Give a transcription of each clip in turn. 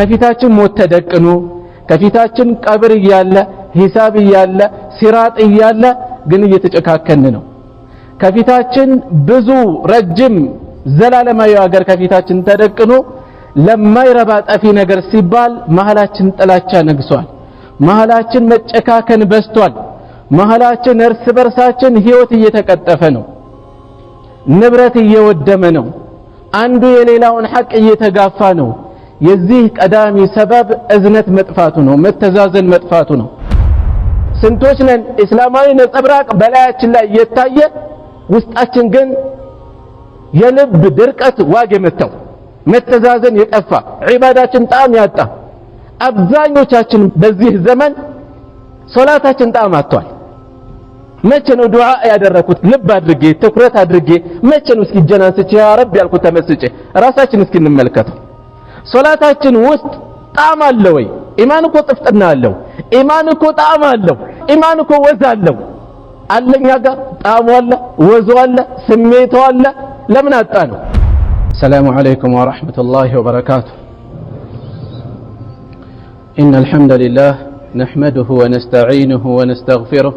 ከፊታችን ሞት ተደቅኖ ከፊታችን ቀብር እያለ ሂሳብ እያለ ሲራጥ እያለ ግን እየተጨካከን ነው። ከፊታችን ብዙ ረጅም ዘላለማዊ ሀገር ከፊታችን ተደቅኖ ለማይረባ ጠፊ ነገር ሲባል መሃላችን ጥላቻ ነግሷል። መሃላችን መጨካከን በስቷል። መሃላችን እርስ በርሳችን ህይወት እየተቀጠፈ ነው። ንብረት እየወደመ ነው። አንዱ የሌላውን ሐቅ እየተጋፋ ነው። የዚህ ቀዳሚ ሰበብ እዝነት መጥፋቱ ነው፣ መተዛዘን መጥፋቱ ነው። ስንቶች ነን እስላማዊ ነጸብራቅ በላያችን ላይ እየታየ ውስጣችን ግን የልብ ድርቀት ዋግ የመታው መተዛዘን የጠፋ ዒባዳችን ጣዕም ያጣ። አብዛኞቻችን በዚህ ዘመን ሶላታችን ጣዕም አጥቷል። መቼ ነው ዱዓ ያደረኩት ልብ አድርጌ ትኩረት አድርጌ መቼ ነው እስኪ ጀናንስቼ ያ ረብ ያልኩት ተመስጬ ራሳችን እስኪ እንመልከተው። ሶላታችን ውስጥ ጣዕም አለ ወይ? ኢማን እኮ ጥፍጥና አለው። ኢማን እኮ ጣዕም አለው። ኢማን እኮ ወዝ አለው። አለኛ ጋር ጣዕሙ አለ፣ ወዙ አለ፣ ስሜቱ አለ። ለምን አጣ ነው? السلام عليكم ورحمة الله وبركاته. إن الحمد لله نحمده ونستعينه ونستغفره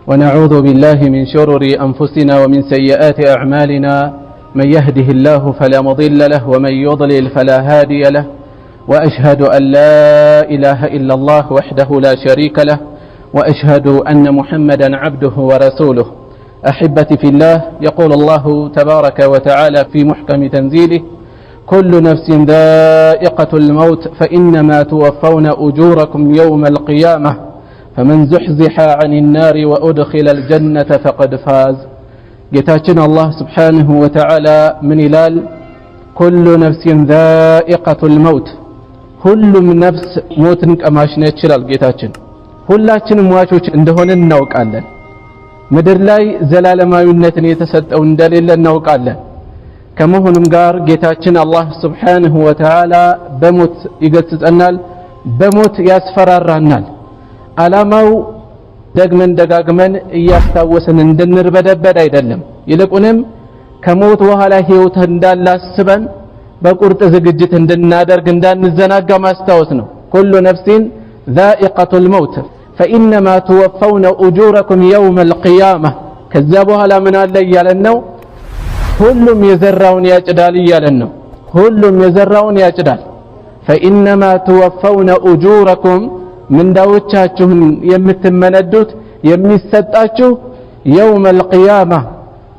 ونعوذ بالله من شرور أنفسنا ومن سيئات أعمالنا. من يهده الله فلا مضل له ومن يضلل فلا هادي له. وأشهد أن لا إله إلا الله وحده لا شريك له وأشهد أن محمدا عبده ورسوله. أحبتي في الله، يقول الله تبارك وتعالى في محكم تنزيله: كل نفس ذائقة الموت فإنما توفون أجوركم يوم القيامة فمن زحزح عن النار وأدخل الجنة فقد فاز. ጌታችን الله سبحانه وتعالى من إلال كل نفس ذائقة الموت ሁሉም ነፍስ ሞትን ቀማሽ ነች ይላል ጌታችን። ሁላችንም ሟቾች እንደሆነ እናውቃለን። ምድር ላይ ዘላለማዊነትን የተሰጠው እንደሌለ እናውቃለን። ከመሆኑም ጋር ጌታችን አላህ Subhanahu Wa Ta'ala በሞት ይገስጸናል፣ በሞት ያስፈራራናል። ዓላማው ደግመን ደጋግመን እያስታወስን እንድንርበደበድ አይደለም። ይልቁንም ከሞት በኋላ ህይወት እንዳለ አስበን በቁርጥ ዝግጅት እንድናደርግ እንዳንዘናጋ ማስታወስ ነው። ኩሉ ነፍሲን ዛኢቀቱል መውት فإنما توفون أجوركم يوم القيامة። ከዛ በኋላ ምን አለ እያለን ነው? ሁሉም የዘራውን ያጭዳል እያለን ነው። ሁሉም የዘራውን ያጭዳል። فإنما توفون أجوركم ምንዳዎቻችሁን የምትመነዱት የሚሰጣችሁ يوم القيامة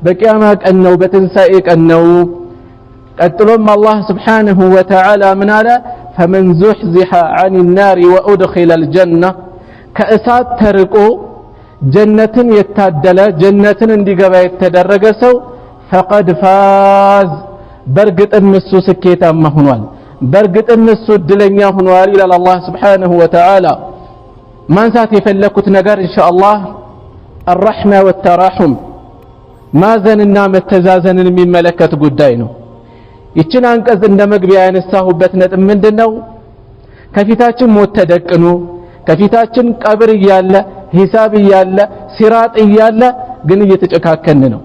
በቂያማ ቀን ነው፣ በትንሳኤ ቀን ነው። ቀጥሎም አላህ سبحانه وتعالى ምን አለ? فمن زحزح عن النار وأدخل الجنة ከእሳት ተርቆ ጀነትን የታደለ ጀነትን እንዲገባ የተደረገ ሰው فقد فاز በርግጥም እሱ ስኬታማ ሆኗል፣ በርግጥም እሱ እድለኛ ሆኗል ይላል አላህ سبحانه وتعالى። ማንሳት የፈለኩት ነገር ኢንሻአላህ الرحمة والتراحم ማዘንና መተዛዘንን የሚመለከት ጉዳይ ነው። ይችን አንቀጽ እንደ መግቢያ ያነሳሁበት ነጥብ ምንድነው? ከፊታችን ሞት ተደቅኖ ከፊታችን ቀብር እያለ ሂሳብ እያለ ሲራጥ እያለ ግን እየተጨካከን ነው።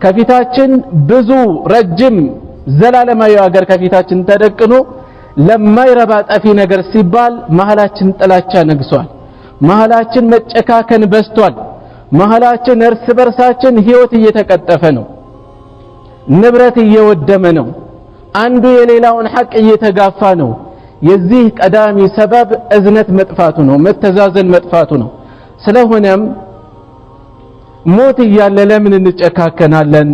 ከፊታችን ብዙ ረጅም ዘላለማዊ ሀገር ከፊታችን ተደቅኖ ለማይረባ ጠፊ ነገር ሲባል መሃላችን ጥላቻ ነግሷል። መሃላችን መጨካከን በስቷል። መሃላችን እርስ በርሳችን ህይወት እየተቀጠፈ ነው። ንብረት እየወደመ ነው። አንዱ የሌላውን ሐቅ እየተጋፋ ነው። የዚህ ቀዳሚ ሰበብ እዝነት መጥፋቱ ነው፣ መተዛዘን መጥፋቱ ነው። ስለሆነም ሞት እያለ ለምን እንጨካከናለን?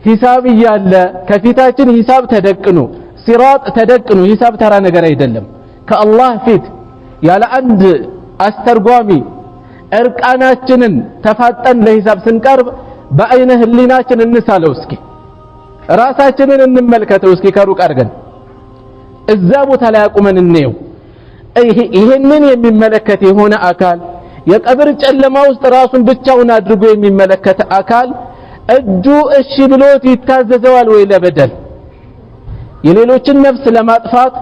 ሂሳብ እያለ ከፊታችን ሂሳብ ተደቅኖ ሲራጥ ተደቅኖ ሂሳብ ተራ ነገር አይደለም። ከአላህ ፊት ያለ አንድ አስተርጓሚ እርቃናችንን ተፋጠን ለሂሳብ ስንቀርብ በአይነ ህሊናችን እንሳለው። እስኪ ራሳችንን እንመልከተው እስኪ ከሩቅ አድርገን እዛ ቦታ ላይ አቁመን እንየው። ይሄንን የሚመለከት የሆነ አካል የቀብር ጨለማ ውስጥ ራሱን ብቻውን አድርጎ የሚመለከት አካል እጁ እሺ ብሎት ይታዘዘዋል ወይ ለበደል? የሌሎችን ነፍስ ለማጥፋት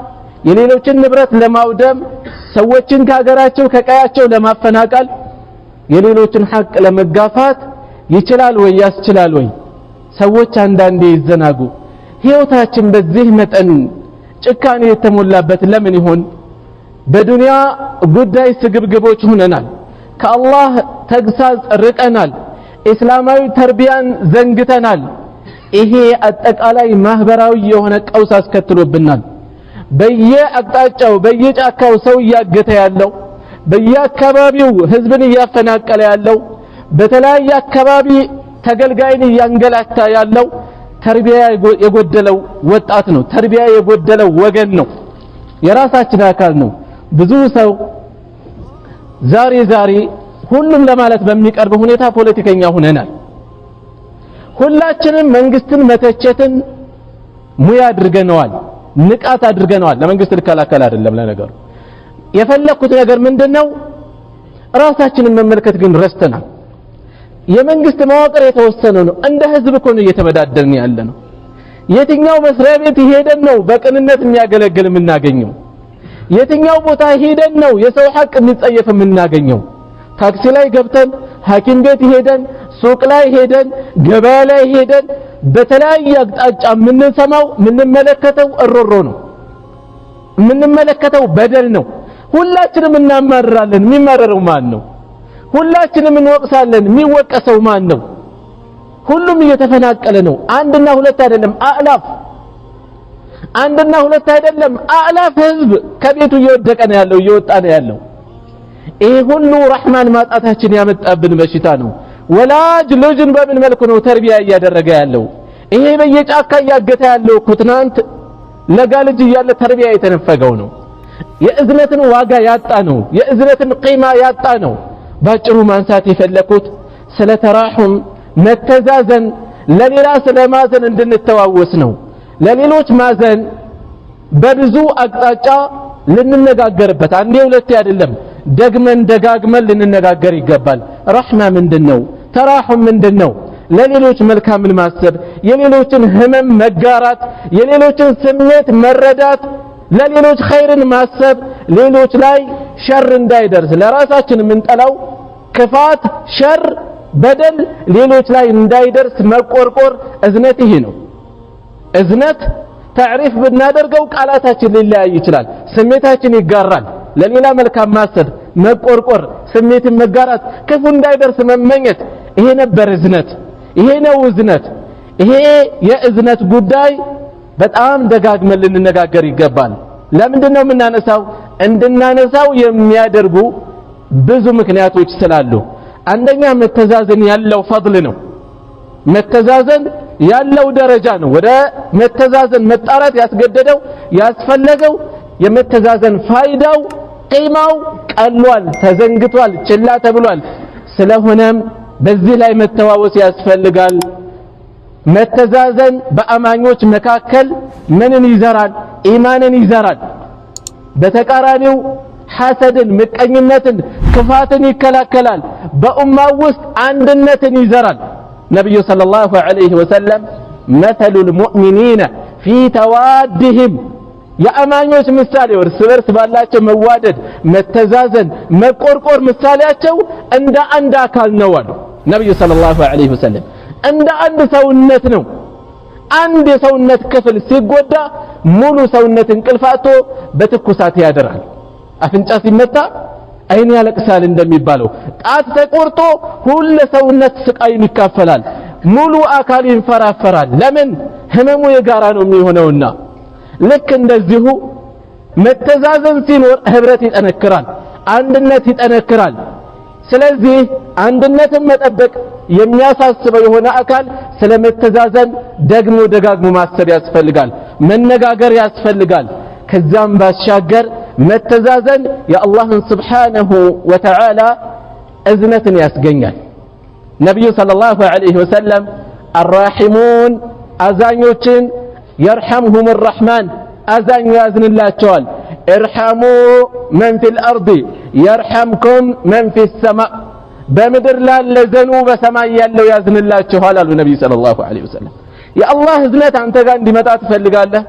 የሌሎችን ንብረት ለማውደም ሰዎችን ከሀገራቸው ከቀያቸው ለማፈናቀል የሌሎችን ሐቅ ለመጋፋት ይችላል ወይ? ያስችላል ወይ? ሰዎች አንዳንዴ ይዘናጉ። ህይወታችን በዚህ መጠን ጭካኔ የተሞላበት ለምን ይሆን? በዱንያ ጉዳይ ስግብግቦች ሆነናል። ከአላህ ተግሳጽ ርቀናል። እስላማዊ ተርቢያን ዘንግተናል። ይሄ አጠቃላይ ማህበራዊ የሆነ ቀውስ አስከትሎብናል። በየአቅጣጫው በየጫካው ሰው እያገተ ያለው፣ በየአካባቢው ህዝብን እያፈናቀለ ያለው፣ በተለያየ አካባቢ ተገልጋይን እያንገላታ ያለው ተርቢያ የጎደለው ወጣት ነው። ተርቢያ የጎደለው ወገን ነው። የራሳችን አካል ነው። ብዙ ሰው ዛሬ ሁሉም ለማለት በሚቀርብ ሁኔታ ፖለቲከኛ ሆነናል። ሁላችንም መንግስትን መተቸትን ሙያ አድርገነዋል፣ ንቃት አድርገነዋል። ለመንግስት ልከላከል አይደለም። ለነገሩ የፈለኩት ነገር ምንድነው? ራሳችንን መመልከት ግን ረስተናል። የመንግስት መዋቅር የተወሰነ ነው። እንደ ህዝብ እኮ ነው እየተበዳደርን ያለ ነው። የትኛው መስሪያ ቤት ሄደን ነው በቅንነት የሚያገለግል የምናገኘው? የትኛው ቦታ ሄደን ነው የሰው ሐቅ የሚጸየፍ የምናገኘው? ታክሲ ላይ ገብተን፣ ሐኪም ቤት ሄደን፣ ሱቅ ላይ ሄደን፣ ገበያ ላይ ሄደን በተለያየ አቅጣጫ የምንሰማው የምንመለከተው እሮሮ ነው። የምንመለከተው በደል ነው። ሁላችንም እናማርራለን። የሚማረረው ማን ነው? ሁላችንም እንወቅሳለን። የሚወቀሰው ማን ነው? ሁሉም እየተፈናቀለ ነው። አንድና ሁለት አይደለም፣ አላፍ። አንድና ሁለት አይደለም፣ አላፍ ህዝብ ከቤቱ እየወደቀ ነው ያለው፣ እየወጣ ነው ያለው። ይሄ ሁሉ ረህማን ማጣታችን ያመጣብን በሽታ ነው። ወላጅ ልጅን በምን መልኩ ነው ተርቢያ እያደረገ ያለው? ይሄ በየጫካ እያገተ ያለው እኮ ትናንት ለጋ ልጅ እያለ ተርቢያ የተነፈገው ነው። የእዝነትን ዋጋ ያጣ ነው። የእዝነትን ቂማ ያጣ ነው። ባጭሩ ማንሳት የፈለኩት ስለ ተራሁም መተዛዘን፣ ለሌላ ስለማዘን እንድንተዋወስ ነው። ለሌሎች ማዘን በብዙ አቅጣጫ ልንነጋገርበት፣ አንዴ ሁለቴ አይደለም፣ ደግመን ደጋግመን ልንነጋገር ይገባል። ረህማ ምንድነው? ተራሁም ምንድነው? ለሌሎች መልካምን ማሰብ፣ የሌሎችን ህመም መጋራት፣ የሌሎችን ስሜት መረዳት፣ ለሌሎች ኸይርን ማሰብ፣ ሌሎች ላይ ሸር እንዳይደርስ ለራሳችን የምንጠላው ክፋት፣ ሸር፣ በደል ሌሎች ላይ እንዳይደርስ መቆርቆር፣ እዝነት ይሄ ነው። እዝነት ታሪፍ ብናደርገው ቃላታችን ሊለያይ ይችላል። ስሜታችን ይጋራል። ለሌላ መልካም ማሰብ፣ መቆርቆር፣ ስሜትን መጋራት፣ ክፉ እንዳይደርስ መመኘት፣ ይሄ ነበር እዝነት። ይሄ ነው እዝነት። ይሄ የእዝነት ጉዳይ በጣም ደጋግመን ልንነጋገር ይገባል። ለምንድን ነው የምናነሳው? እንድናነሳው የሚያደርጉ ብዙ ምክንያቶች ስላሉ፣ አንደኛ መተዛዘን ያለው ፈድል ነው። መተዛዘን ያለው ደረጃ ነው። ወደ መተዛዘን መጣራት ያስገደደው ያስፈለገው የመተዛዘን ፋይዳው ቂማው ቀሏል፣ ተዘንግቷል፣ ችላ ተብሏል። ስለሆነም በዚህ ላይ መተዋወስ ያስፈልጋል። መተዛዘን በአማኞች መካከል ምንን ይዘራል? ኢማንን ይዘራል። በተቃራኒው ሐሰድን፣ ምቀኝነትን፣ ክፋትን ይከላከላል። በኡማው ውስጥ አንድነትን ይዘራል። ነብዩ ሰለላሁ ዐለይሂ ወሰለም መተሉል ሙእሚኒነ ፊ ተዋድህም፣ የአማኞች ምሳሌ እርስ በርስ ባላቸው መዋደድ፣ መተዛዘን፣ መቆርቆር ምሳሌያቸው እንደ አንድ አካል ነው አሉ ነብዩ ሰለላሁ ዐለይሂ ወሰለም። እንደ አንድ ሰውነት ነው። አንድ የሰውነት ክፍል ሲጎዳ ሙሉ ሰውነት እንቅልፍ አጥቶ በትኩሳት ያደራል። አፍንጫ ሲመታ አይን ያለቅሳል እንደሚባለው፣ ጣት ተቆርጦ ሁሉ ሰውነት ስቃይን ይካፈላል። ሙሉ አካል ይንፈራፈራል። ለምን? ህመሙ የጋራ ነው የሚሆነውና። ልክ እንደዚሁ መተዛዘን ሲኖር ህብረት ይጠነክራል፣ አንድነት ይጠነክራል። ስለዚህ አንድነትን መጠበቅ የሚያሳስበው የሆነ አካል ስለመተዛዘን ደግሞ ደጋግሞ ማሰብ ያስፈልጋል፣ መነጋገር ያስፈልጋል። ከዛም ባሻገር መተዛዘን የአላህን ስብሓነሁ ወተዓላ እዝነትን ያስገኛል። ነቢዩ ሰለላሁ ዐለይሂ ወሰለም አራሒሙን አዛኞችን የርሐምሁም አርረሕማን አዛኙ ያዝንላቸዋል። እርሐሙ መን ፊል አርድ የርሐምኩም መን ፊ ሰማእ፣ በምድር ላለ ዘኑ በሰማይ ያለው ያዝንላችኋል አሉ ነቢዩ ሰለላሁ ዐለይሂ ወሰለም። የአላህ እዝነት አንተ ጋር እንዲመጣ ትፈልጋለህ?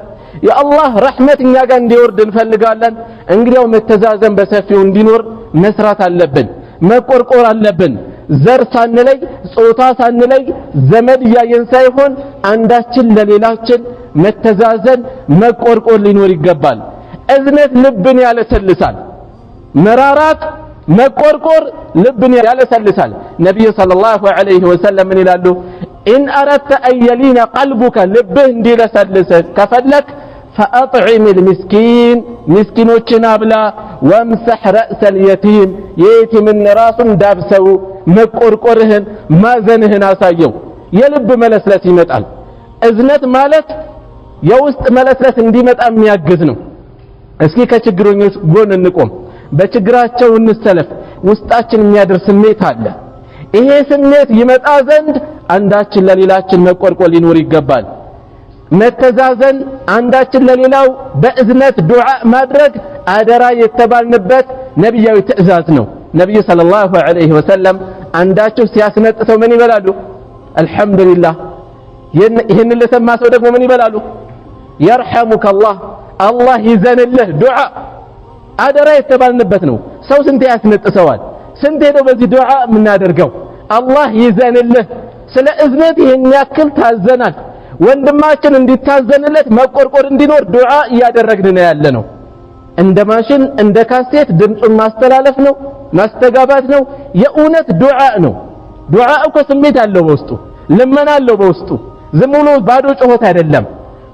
የአላህ ረሕመት እኛ ጋር እንዲወርድ እንፈልጋለን። እንግዲያው መተዛዘን በሰፊው እንዲኖር መስራት አለብን፣ መቆርቆር አለብን። ዘር ሳንለይ፣ ጾታ ሳንለይ፣ ዘመድ እያየን ሳይሆን አንዳችን ለሌላችን መተዛዘን መቆርቆር ሊኖር ይገባል እዝነት ልብን ያለሰልሳል መራራት መቆርቆር ልብን ያለሰልሳል ነብዩ ሰለላሁ ዐለይሂ ወሰለም ምን ይላሉ إن أردت أن يلين قلبك لبه እንዲለሰልስ ከፈለክ فأطعم المسكين مسكينوችን አብላ وامسح رأس اليتيم የየቲምን ራሱን ዳብሰው መቆርቆርህን ማዘንህን አሳየው የልብ መለስለስ ይመጣል እዝነት ማለት የውስጥ መለስለስ እንዲመጣ የሚያግዝ ነው እስኪ ከችግረኞች ጎን እንቆም በችግራቸው እንሰለፍ ውስጣችን የሚያደርስ ስሜት አለ ይሄ ስሜት ይመጣ ዘንድ አንዳችን ለሌላችን መቆርቆር ሊኖር ይገባል መተዛዘን አንዳችን ለሌላው በእዝነት ዱዓ ማድረግ አደራ የተባልንበት ነብያዊ ትእዛዝ ነው ነብዩ ሰለላሁ ዐለይሂ ወሰለም አንዳቸው ሲያስነጥሰው ምን ይበላሉ አልহামዱሊላህ ይሄንን ለሰማ ሰው ደግሞ ምን ይበላሉ يرحمك الله الله ይዘንልህ ዱዓ አደራ የተባልንበት ነው ሰው ስንት ያስነጥሰዋል ስንት ነው በዚህ ዱዓ የምናደርገው አላህ ይዘንልህ ስለ እዝነት ይሄን ያክል ታዘናል ወንድማችን እንዲታዘንለት መቆርቆር እንዲኖር ዱዓ ያደረግን ነው ያለነው እንደ ማሽን እንደ ካሴት ድምጹን ማስተላለፍ ነው ማስተጋባት ነው የኡነት ዱዓ ነው ዱዓ እኮ ስሜት አለው በውስጡ ለምን አለው በውስጡ ዝም ብሎ ባዶ ጩኸት አይደለም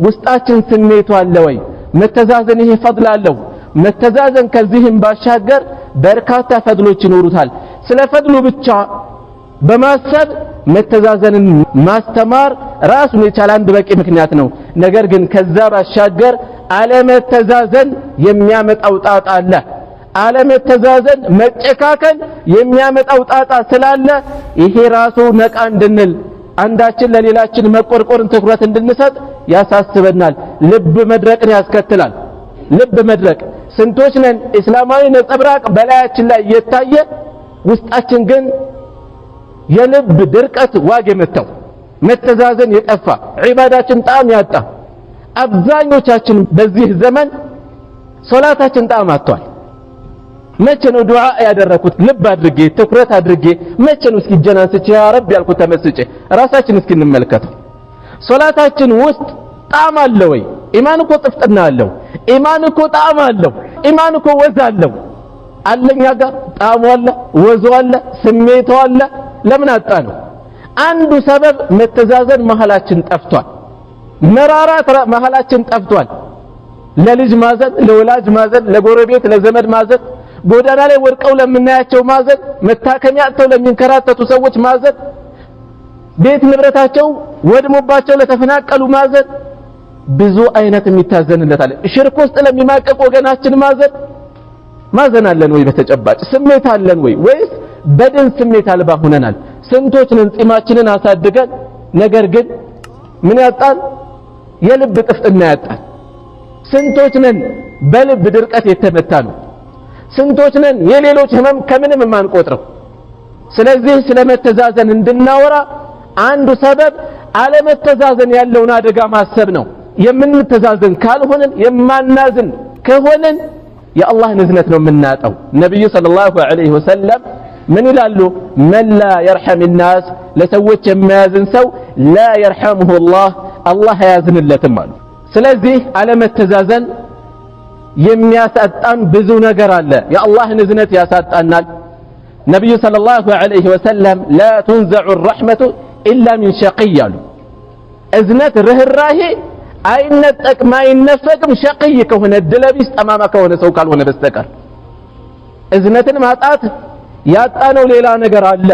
ውስጣችን ስሜቱ አለ ወይ መተዛዘን ይሄ ፈድል አለው መተዛዘን ከዚህም ባሻገር በርካታ ፈድሎች ይኖሩታል ስለ ፈድሉ ብቻ በማሰብ መተዛዘንን ማስተማር ራሱን የቻለ አንድ በቂ ምክንያት ነው ነገር ግን ከዛ ባሻገር አለመተዛዘን የሚያመጣው ጣጣ አለ አለመተዛዘን መጨካከል የሚያመጣው ጣጣ ስላለ ይሄ ራሱ ነቃ እንድንል አንዳችን ለሌላችን መቆርቆርን ትኩረት እንድንሰጥ ያሳስበናል ልብ መድረቅን ያስከትላል ልብ መድረቅ ስንቶች ነን እስላማዊ ነጸብራቅ በላያችን ላይ የታየ ውስጣችን ግን የልብ ድርቀት ዋግ የመታው መተዛዘን የጠፋ ዒባዳችን ጣዕም ያጣ አብዛኞቻችን በዚህ ዘመን ሶላታችን ጣዕም አጥቷል መቼ ነው ዱዓ ያደረኩት ልብ አድርጌ ትኩረት አድርጌ መቼ ነው እስኪ ጀናንስቼ ያ ረብ ያልኩት ተመስጬ ራሳችን እስኪ እንመልከተው ሶላታችን ውስጥ ጣዕም አለ ወይ ኢማን እኮ ጥፍጥና አለው ኢማን እኮ ጣዕም አለው ኢማን እኮ ወዝ አለው አለኛ ጋር ጣዕሙ አለ ወዙ አለ ስሜቱ አለ ለምን አጣ ነው አንዱ ሰበብ መተዛዘን መሐላችን ጠፍቷል መራራት መሐላችን ጠፍቷል ለልጅ ማዘን ለወላጅ ማዘን ለጎረቤት ለዘመድ ማዘን ጎዳና ላይ ወርቀው ለምናያቸው ማዘን መታከሚያ አጥተው ለሚንከራተቱ ሰዎች ማዘን ቤት ንብረታቸው ወድሞባቸው ለተፈናቀሉ ማዘን ብዙ አይነት የሚታዘንለት አለ ሽርክ ውስጥ ለሚማቀቅ ወገናችን ማዘን አለን ወይ በተጨባጭ ስሜት አለን ወይስ በድን ስሜት አልባ ሆነናል ስንቶች ነን ጺማችንን አሳድገን ነገር ግን ምን ያጣን የልብ ጥፍጥና ያጣን ስንቶች ነን በልብ ድርቀት የተመታነው ስንቶች ነን የሌሎች ህመም ከምንም ማንቆጥረው ስለዚህ ስለመተዛዘን እንድናወራ አንዱ ሰበብ አለመተዛዘን ያለውን አደጋ ማሰብ ነው የምንተዛዘን ካልሆነን የማናዝን ከሆነን የአላህ ንዝነት ነው የምናጣው ነብዩ ሰለላሁ ዐለይሂ ወሰለም ምን ይላሉ من لا يرحم الناس ለሰዎች የማያዝን ሰው لا يرحمه الله ያዝንለትም አሉ ስለዚህ አለመተዛዘን የሚያሳጣን ብዙ ነገር አለ የአላህ ንዝነት ያሳጣናል ነብዩ ሰለላሁ ዐለይሂ ወሰለም لا تنزع الرحمة إلا من شقي አሉ እዝነት ርህራሄ አይነጠቅ ማይነፈቅም ሸቅይ ከሆነ ድለቢስ ጠማማ ከሆነ ሰው ካልሆነ በስተቀር እዝነትን ማጣት ያጣነው ሌላ ነገር አለ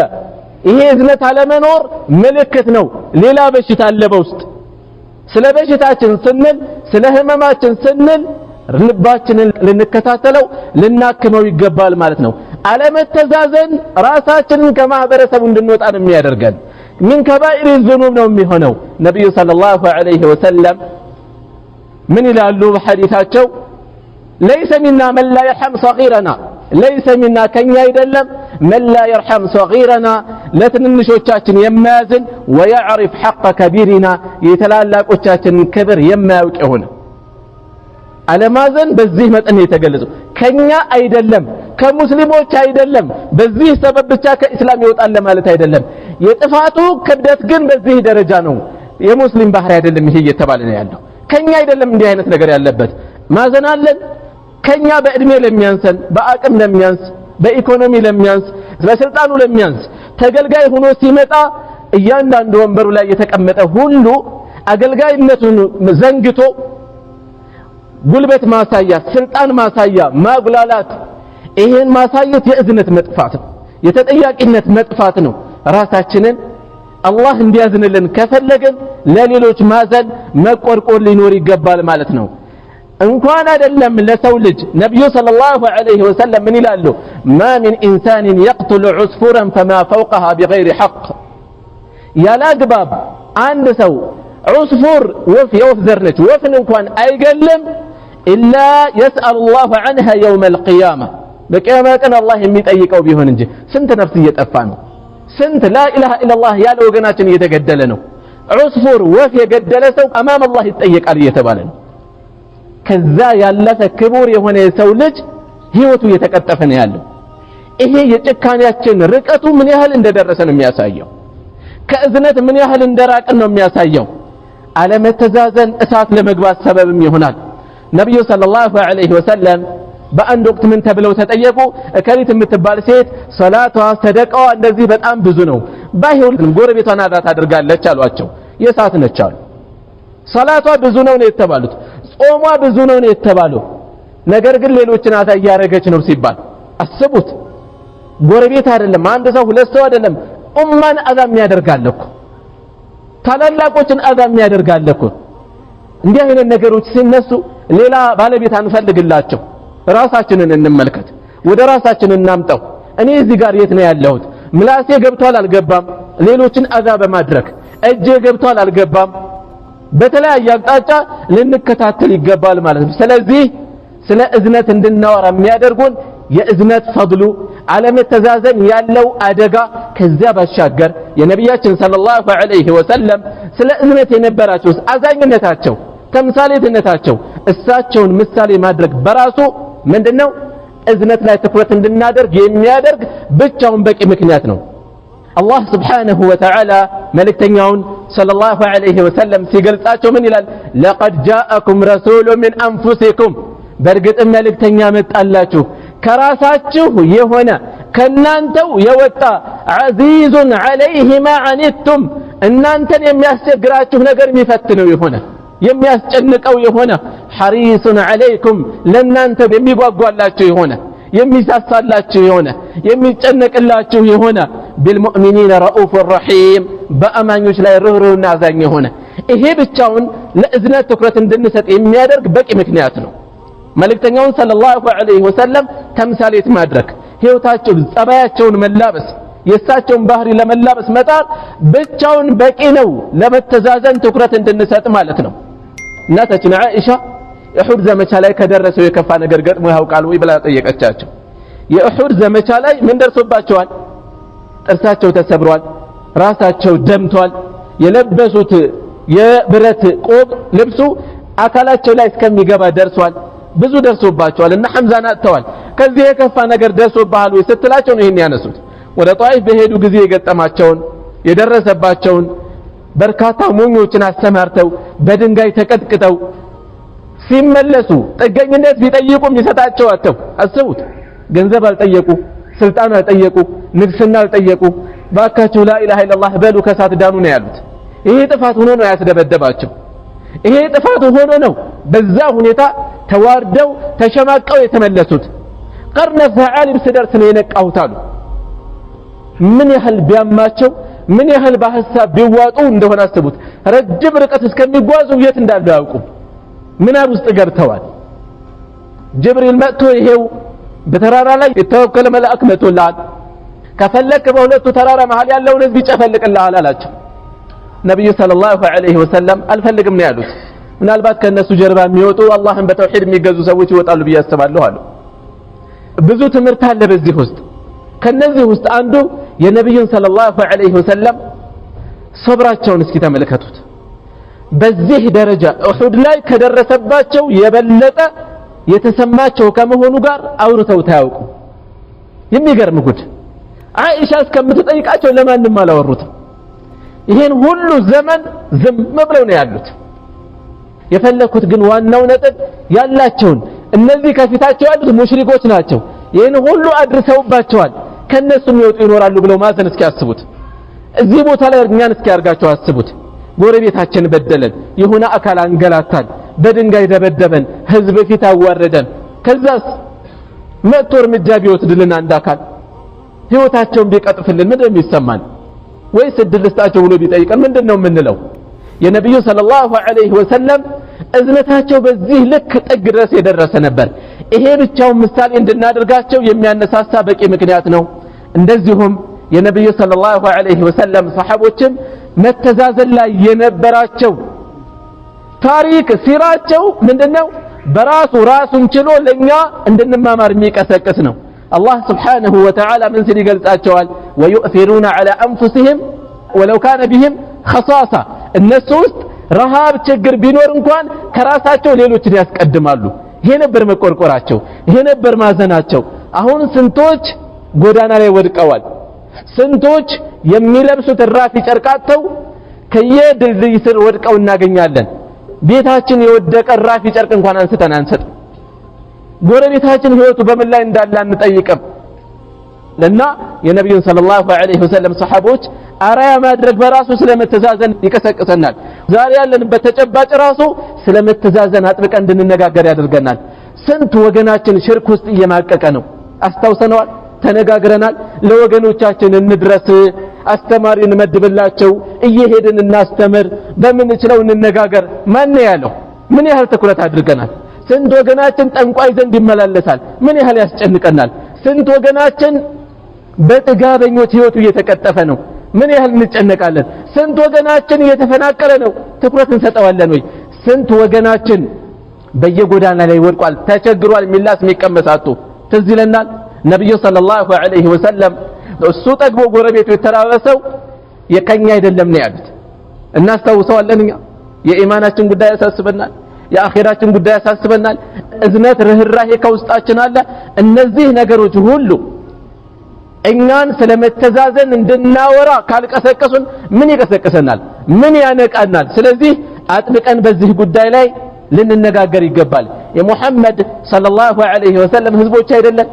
ይሄ እዝነት አለመኖር ምልክት ነው ሌላ በሽታ አለ በውስጥ ስለ በሽታችን ስንል ስለ ህመማችን ስንል ልባችንን ልንከታተለው ልናክመው ይገባል ማለት ነው አለመተዛዘን ራሳችንን ከማህበረሰቡ እንድንወጣ ነው የሚያደርገን من كبائر الذنوب ነው የሚሆነው ነብዩ ሰለላሁ ዐለይሂ ወሰለም ምን ይላሉ በሐዲታቸው ليس منا من لا يرحم صغيرنا ليس منا ከኛ አይደለም من لا يرحم صغيرنا ለትንንሾቻችን የማያዝን ويعرف حق كبيرنا የተላላቆቻችንን ክብር የማያውቅ ይሆን አለማዘን በዚህ መጠን የተገለጸው ከኛ አይደለም ከሙስሊሞች አይደለም በዚህ ሰበብ ብቻ ከእስላም ይወጣል ማለት አይደለም የጥፋቱ ክብደት ግን በዚህ ደረጃ ነው የሙስሊም ባህሪ አይደለም ይሄ እየተባለ ነው ያለው ከኛ አይደለም እንዲህ አይነት ነገር ያለበት ማዘን አለን ከኛ በእድሜ ለሚያንሰን በአቅም ለሚያንስ በኢኮኖሚ ለሚያንስ በስልጣኑ ለሚያንስ ተገልጋይ ሆኖ ሲመጣ እያንዳንዱ ወንበሩ ላይ የተቀመጠ ሁሉ አገልጋይነቱን ዘንግቶ ጉልበት ማሳያ ስልጣን ማሳያ ማጉላላት ይሄን ማሳየት የእዝነት መጥፋት ነው የተጠያቂነት መጥፋት ነው ራሳችንን አላህ እንዲያዝንልን ከፈለገን ለሌሎች ማዘን መቆርቆር ሊኖር ይገባል ማለት ነው እንኳን አይደለም ለሰው ልጅ ነብዩ ሰለላሁ ዐለይሂ ወሰለም ምን ይላሉ ما من انسان يقتل عصفورا فما فوقها بغير حق ያላግባብ አንድ ሰው عصفور ወፍ የወፍ ዘር ነች ወፍን እንኳን አይገልም إلا يسأل الله عنها يوم القيامة በቂያማ ቀን አላህ የሚጠይቀው ቢሆን እንጂ ስንት ነፍስ እየጠፋ ነው ስንት لا إله إلا الله ያለ ወገናችን እየተገደለ ነው عصفور ወፍ የገደለ ሰው أمام الله ይጠየቃል እየተባለ ነው ከዛ ያለፈ ክቡር የሆነ የሰው ልጅ ህይወቱ እየተቀጠፈ ነው ያለው ይሄ የጭካኔያችን ርቀቱ ምን ያህል እንደደረሰ ነው የሚያሳየው ከእዝነት ምን ያህል እንደራቅን ነው የሚያሳየው አለመተዛዘን እሳት ለመግባት ሰበብም ይሆናል ነብዩ ሰለላሁ ዐለይሂ ወሰለም በአንድ ወቅት ምን ተብለው ተጠየቁ እከሊት የምትባል ሴት ሶላቷ ሰደቃዋ እንደዚህ በጣም ብዙ ነው ባይሆን ጎረቤቷን አዳት አድርጋለች አሏቸው የሳት ነች አሉ ሶላቷ ብዙ ነው የተባሉት ጾሟ ብዙ ነው የተባለው ነገር ግን ሌሎችን አታ ያረገች ነው ሲባል አስቡት ጎረቤት አይደለም አንድ ሰው ሁለት ሰው አይደለም ኡማን አዛም ያደርጋለኩ ታላላቆችን አዛም ያደርጋለኩ እንዲህ አይነት ነገሮች ሲነሱ ሌላ ባለቤት አንፈልግላቸው ራሳችንን እንመልከት ወደ ራሳችን እናምጣው እኔ እዚህ ጋር የት ነው ያለሁት ምላሴ ገብቷል አልገባም ሌሎችን አዛ በማድረግ እጄ ገብቷል አልገባም በተለያየ አቅጣጫ ልንከታተል ይገባል ማለት ነው ስለዚህ ስለ እዝነት እንድናወራ የሚያደርጉን የእዝነት ፈድሉ አለመተዛዘን ያለው አደጋ ከዚያ ባሻገር የነብያችን ሰለላሁ ዐለይሂ ወሰለም ስለ እዝነት የነበራቸው አዛኝነታቸው ተምሳሌትነታቸው እሳቸውን ምሳሌ ማድረግ በራሱ ምንድነው እዝነት ላይ ትኩረት እንድናደርግ የሚያደርግ ብቻውን በቂ ምክንያት ነው አላህ Subhanahu Wa Ta'ala መልእክተኛውን ሰለላሁ ዐለይሂ ወሰለም ሲገልጻቸው ምን ይላል لقد جاءكم رسول من انفسكم በርግጥ መልእክተኛ መጣላችሁ ከራሳችሁ የሆነ ከናንተው የወጣ عزيز عليه ما عنتم እናንተን የሚያስቸግራችሁ ነገር የሚፈትነው የሆነ የሚያስጨንቀው የሆነ حريص عليكم ለናንተ የሚጓጓላችሁ የሆነ የሚሳሳላችሁ የሆነ የሚጨነቅላችሁ የሆነ بالمؤمنين رؤوف رحيم በአማኞች ላይ ርህሩህና አዛኝ የሆነ ይሄ ብቻውን ለእዝነት ትኩረት እንድንሰጥ የሚያደርግ በቂ ምክንያት ነው መልእክተኛውን ሰለላሁ ዐለይሂ ወሰለም ተምሳሌት ማድረግ ህይወታቸውን ጸባያቸውን መላበስ የእሳቸውን ባህሪ ለመላበስ መጣር ብቻውን በቂ ነው ለመተዛዘን ትኩረት እንድንሰጥ ማለት ነው እናታችን አይሻ የኡሁድ ዘመቻ ላይ ከደረሰው የከፋ ነገር ገጥሞ ያውቃል ወይ ብላ ጠየቀቻቸው የኡሁድ ዘመቻ ላይ ምን ደርሶባቸዋል ጥርሳቸው ተሰብሯል ራሳቸው ደምቷል የለበሱት የብረት ቆብ ልብሱ አካላቸው ላይ እስከሚገባ ደርሷል ብዙ ደርሶባቸዋል እና ሐምዛን አጥተዋል ከዚህ የከፋ ነገር ደርሶባል ወይ ስትላቸው ነው ይሄን ያነሱት ወደ ጧይፍ በሄዱ ጊዜ የገጠማቸውን የደረሰባቸውን በርካታ ሞኞችን አስተማርተው በድንጋይ ተቀጥቅጠው ሲመለሱ ጥገኝነት ቢጠይቁም ይሰጣቸው አጥተው አስቡት ገንዘብ አልጠየቁ ስልጣን አልጠየቁ ንግስና አልጠየቁ ባካቸው لا اله الا الله በሉ ከሳት ዳኑ ነው ያሉት ይሄ ጥፋት ሆኖ ነው ያስደበደባቸው ይሄ ጥፋት ሆኖ ነው በዛ ሁኔታ ተዋርደው ተሸማቀው የተመለሱት ቀርነ ፈዓሊብ ስደርስ ነው የነቃሁት አሉ ምን ያህል ቢያማቸው ምን ያህል በሐሳብ ቢዋጡ እንደሆነ አስቡት ረጅም ርቀት እስከሚጓዙ የት እንዳሉ ያውቁ ምናብ ውስጥ ገብተዋል ጅብሪል መጥቶ ይሄው በተራራ ላይ የተወከለ መልአክ መጥቶላል ከፈለክ በሁለቱ ተራራ መሃል ያለውን ህዝብ ይጨፈልቅልሃል አላቸው ነብዩ ሰለላሁ ዐለይሂ ወሰለም አልፈልግም ነው ያሉት ምናልባት ከነሱ ጀርባ የሚወጡ አላህን በተውሂድ የሚገዙ ሰዎች ይወጣሉ በያስባለሁ አሉ ብዙ ትምህርት አለ በዚህ ውስጥ ከነዚህ ውስጥ አንዱ የነብዩን ሰለላሁ ዐለይሂ ወሰለም ሶብራቸውን እስኪ ተመልከቱት በዚህ ደረጃ ኡሁድ ላይ ከደረሰባቸው የበለጠ የተሰማቸው ከመሆኑ ጋር አውርተው ታያውቁ የሚገርም ጉድ አይሻ እስከምትጠይቃቸው ለማንም አላወሩትም ይሄን ሁሉ ዘመን ዝም ብለው ነው ያሉት የፈለኩት ግን ዋናው ነጥብ ያላቸውን እነዚህ ከፊታቸው ያሉት ሙሽሪኮች ናቸው ይሄን ሁሉ አድርሰውባቸዋል ከነሱም ይወጡ ይኖራሉ ብለው ማዘን እስኪ ያስቡት እዚህ ቦታ ላይ እኛን እስኪ ያርጋቸው አስቡት ጎረቤታችን በደለን የሆነ አካል አንገላታን በድንጋይ ደበደበን ህዝብ ፊት አዋረደን ከዛስ መጥቶ እርምጃ ቢወስድልን አንድ አካል ህይወታቸውን ቢቀጥፍልን ምንድነው የሚሰማን ወይስ እድል ልስጣቸው ብሎ ቢጠይቀን ምንድነው የምንለው የነብዩ ሰለላሁ ዐለይሂ ወሰለም እዝነታቸው በዚህ ልክ ጥግ ድረስ የደረሰ ነበር ይሄ ብቻው ምሳሌ እንድናደርጋቸው የሚያነሳሳ በቂ ምክንያት ነው እንደዚሁም የነብዩ ሰለላሁ ዐለይሂ ወሰለም ሰሃቦችም መተዛዘን ላይ የነበራቸው ታሪክ ሲራቸው ምንድነው በራሱ ራሱን ችሎ ለኛ እንድንማማር የሚቀሰቅስ ነው الله سبحانه وتعالى من سيد يقلتاቸዋል ويؤثرون على أنفسهم ولو كان بهم خصاصة الناس ውስጥ ረሃብ ችግር ቢኖር እንኳን ከራሳቸው ሌሎችን ያስቀድማሉ ይሄ ነበር መቆርቆራቸው ይሄ ነበር ማዘናቸው አሁን ስንቶች ጎዳና ላይ ወድቀዋል ስንቶች የሚለብሱት ራፊ ጨርቃቸው ከየድልድይ ስር ወድቀው እናገኛለን ቤታችን የወደቀ ራፊ ጨርቅ እንኳን አንስተን አንሰጥ ጎረቤታችን ህይወቱ በምን ላይ እንዳለ አንጠይቅም ለና የነብዩን ሰለላሁ ዐለይሂ ወሰለም ሰሃቦች አራያ ማድረግ በራሱ ስለመተዛዘን ይቀሰቅሰናል ዛሬ ያለንበት ተጨባጭ ራሱ ስለመተዛዘን አጥብቀን እንድንነጋገር ያደርገናል ስንት ወገናችን ሽርክ ውስጥ እየማቀቀ ነው አስተውሰናል ተነጋግረናል ለወገኖቻችን እንድረስ አስተማሪ እንመድብላቸው እየሄድን እናስተምር በምንችለው እንነጋገር ማን ያለው ምን ያህል ትኩረት አድርገናል ስንት ወገናችን ጠንቋይ ዘንድ ይመላለሳል ምን ያህል ያስጨንቀናል ስንት ወገናችን በጥጋበኞች ህይወቱ እየተቀጠፈ ነው ምን ያህል እንጨነቃለን ስንት ወገናችን እየተፈናቀለ ነው ትኩረት እንሰጠዋለን ወይ ስንት ወገናችን በየጎዳና ላይ ወድቋል ተቸግሯል ሚላስ የሚቀመሳጡ ትዝ ይለናል ነብዩ ሰለላሁ ዐለይሂ ወሰለም እሱ ጠግቦ ጎረቤቱ የተራበሰው የከኛ አይደለም ነው ያሉት እናስተውሰዋለን እኛ የኢማናችን ጉዳይ ያሳስበናል የአኺራችን ጉዳይ ያሳስበናል እዝነት ርህራሄ ከውስጣችን አለ እነዚህ ነገሮች ሁሉ እኛን ስለመተዛዘን እንድናወራ ካልቀሰቀሱን ምን ይቀሰቀሰናል ምን ያነቃናል ስለዚህ አጥብቀን በዚህ ጉዳይ ላይ ልንነጋገር ይገባል የሙሐመድ ሰለላሁ ዐለይሂ ወሰለም ህዝቦች አይደለም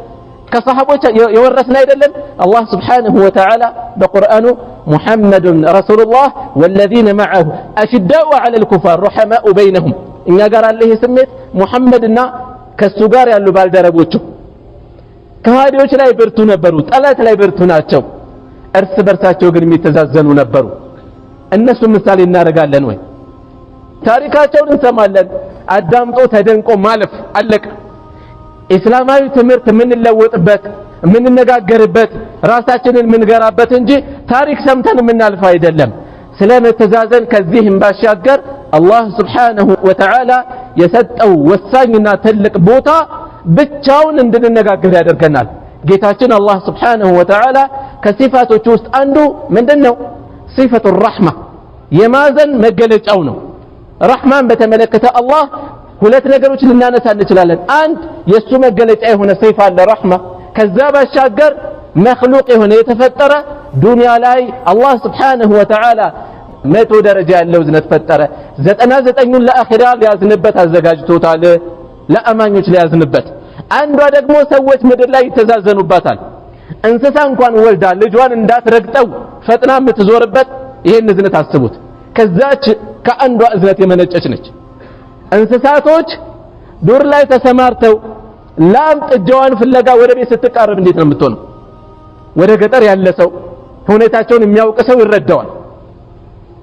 ከሰሃቦች የወረስና አይደለም አላህ Subhanahu Wa Ta'ala በቁርአኑ ሙሐመዱን ረሱሉላህ والذين معه أشداء على الكفار رحماء بينهم እኛ ጋር አለ ይሄ ስሜት ሙሐመድና ከሱ ጋር ያሉ ባልደረቦቹ ከሃዲዎች ላይ ብርቱ ነበሩ ጠላት ላይ ብርቱ ናቸው እርስ በርሳቸው ግን የሚተዛዘኑ ነበሩ እነሱ ምሳሌ እናደርጋለን ወይ ታሪካቸውን እንሰማለን አዳምጦ ተደንቆ ማለፍ አለቀ እስላማዊ ትምህርት ምን ለወጥበት ምን ነጋገርበት ራሳችንን ምን ገራበት እንጂ ታሪክ ሰምተን ምናልፍ አይደለም ስለመተዛዘን ከዚህም ባሻገር አላህ Subhanahu Wa Ta'ala የሰጠው ወሳኝና ትልቅ ቦታ ብቻውን እንድንነጋገር ያደርገናል ጌታችን አላህ Subhanahu Wa Ta'ala ከሲፋቶቹ ውስጥ አንዱ ምንድነው ሲፈቱ الرحمة የማዘን መገለጫው ነው ረህማን በተመለከተ አላህ ሁለት ነገሮች ልናነሳ እንችላለን አንድ የሱ መገለጫ የሆነ ሲፋ አለ ረህማ ከዛ ባሻገር መخلوق የሆነ የተፈጠረ ዱንያ ላይ አላህ Subhanahu Wa Ta'ala መቶ ደረጃ ያለው ዝነት ፈጠረ 99ን ለአኺራ ሊያዝንበት አዘጋጅቶታል ለአማኞች ሊያዝንበት አንዷ ደግሞ ሰዎች ምድር ላይ ይተዛዘኑባታል እንስሳ እንኳን ወልዳ ልጇን እንዳትረግጠው ፈጥና የምትዞርበት ይሄን ዝነት አስቡት ከዛች ከአንዷ እዝነት የመነጨች ነች እንስሳቶች ዱር ላይ ተሰማርተው ላም ጥጃዋን ፍለጋ ወደ ቤት ስትቃረብ እንዴት ነው የምትሆነው ወደ ገጠር ያለ ሰው ሁኔታቸውን የሚያውቅ ሰው ይረዳዋል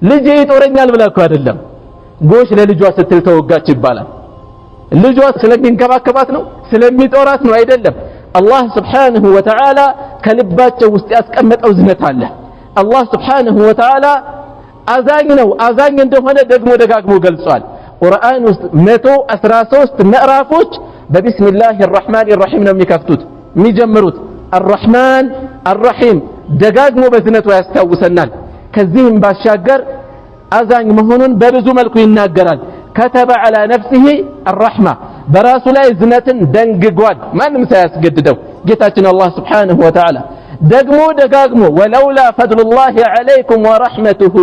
ልጅ ይጦረኛል ብላኩ አይደለም ጎሽ ለልጇ ስትል ተወጋች ይባላል ልጇ ስለሚንከባከባት ነው ስለሚጦራት ነው አይደለም አላህ Subhanahu Wa Ta'ala ከልባቸው ውስጥ ያስቀመጠው ዝነት አለ አላህ Subhanahu Wa Ta'ala አዛኝ ነው አዛኝ እንደሆነ ደግሞ ደጋግሞ ገልጿል ቁርአን ውስጥ 113 ምዕራፎች በቢስሚላሂር ረህማኒር ረሂም ነው የሚከፍቱት የሚጀምሩት الرحمن الرحيم ደጋግሞ በዝነቱ ያስታውሰናል ከዚህም ባሻገር አዛኝ መሆኑን በብዙ መልኩ ይናገራል كتب على نفسه الرحمة በራሱ ላይ ዝነትን ደንግጓል ማንም ሳያስገድደው ጌታችን አላህ Subhanahu Wa Ta'ala ደግሞ ደጋግሞ ولولا فضل الله عليكم ورحمته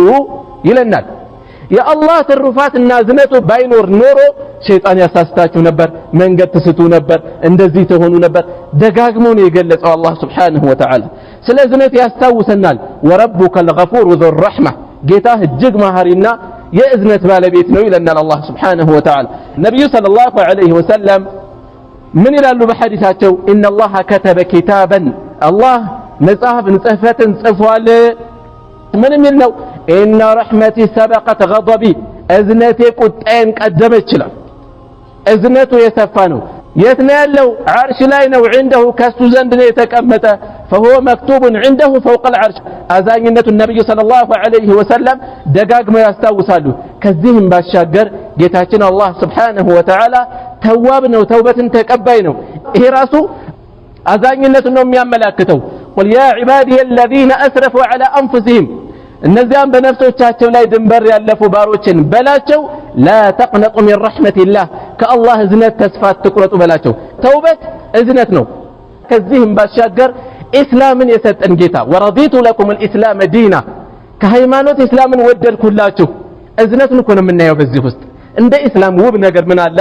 ይለናል የአላህ ትሩፋትና እዝነቱ ባይኖር ኖሮ ሸይጣን ያሳስታችሁ ነበር፣ መንገድ ትስቱ ነበር፣ እንደዚህ ተሆኑ ነበር። ደጋግሞ ነው የገለጸው አላህ Subhanahu Wa Ta'ala። ስለ እዝነት ያስታውሰናል። ወረቡከል ገፉሩ ዙር ረሕማ፣ ጌታህ እጅግ መሐሪና የእዝነት ባለቤት ነው ይለናል አላህ Subhanahu Wa Ta'ala። ነብዩ ሰለላሁ ዐለይሂ ወሰለም ምን ይላሉ በሐዲሳቸው? ኢነላህ ከተበ ኪታበን፣ አላህ መጽሐፍን ጽሕፈትን ጽፏል። ምን የሚል ነው? ኢነ ረሕመቲ ሰበቀት ገضቢ፣ እዝነቴ ቁጣዬን ቀደመች ይላል። እዝነቱ የሰፋ ነው። የት ነው ያለው? ዓርሽ ላይ ነው። عنده ከሱ ዘንድ ነው የተቀመጠ። فهو مكتوب عنده فوق العرش። አዛኝነቱ ነብዩ ሰለላሁ ዐለይሂ ወሰለም ደጋግመው ያስታውሳሉ። ከዚህም ባሻገር ጌታችን አላህ Subhanahu Wa Ta'ala ተዋብ ነው፣ ተውበትን ተቀባይ ነው። ይሄ ራሱ አዛኝነቱን ነው የሚያመላክተው። قل يا عبادي الذين أسرفوا على أنفسهم، እነዚያም በነፍሶቻቸው ላይ ድንበር ያለፉ ባሮችን በላቸው لا تقنطوا من رحمة الله፣ ከአላህ እዝነት ተስፋ አትቁረጡ በላቸው። ተውበት እዝነት ነው። ከዚህም ባሻገር ኢስላምን የሰጠን ጌታ ወረዲቱ ለኩም الاسلام ዲና፣ ከሃይማኖት እስላምን ወደድኩላችሁ። እዝነቱን እኮ ነው የምናየው በዚህ ውስጥ። እንደ ኢስላም ውብ ነገር ምን አለ?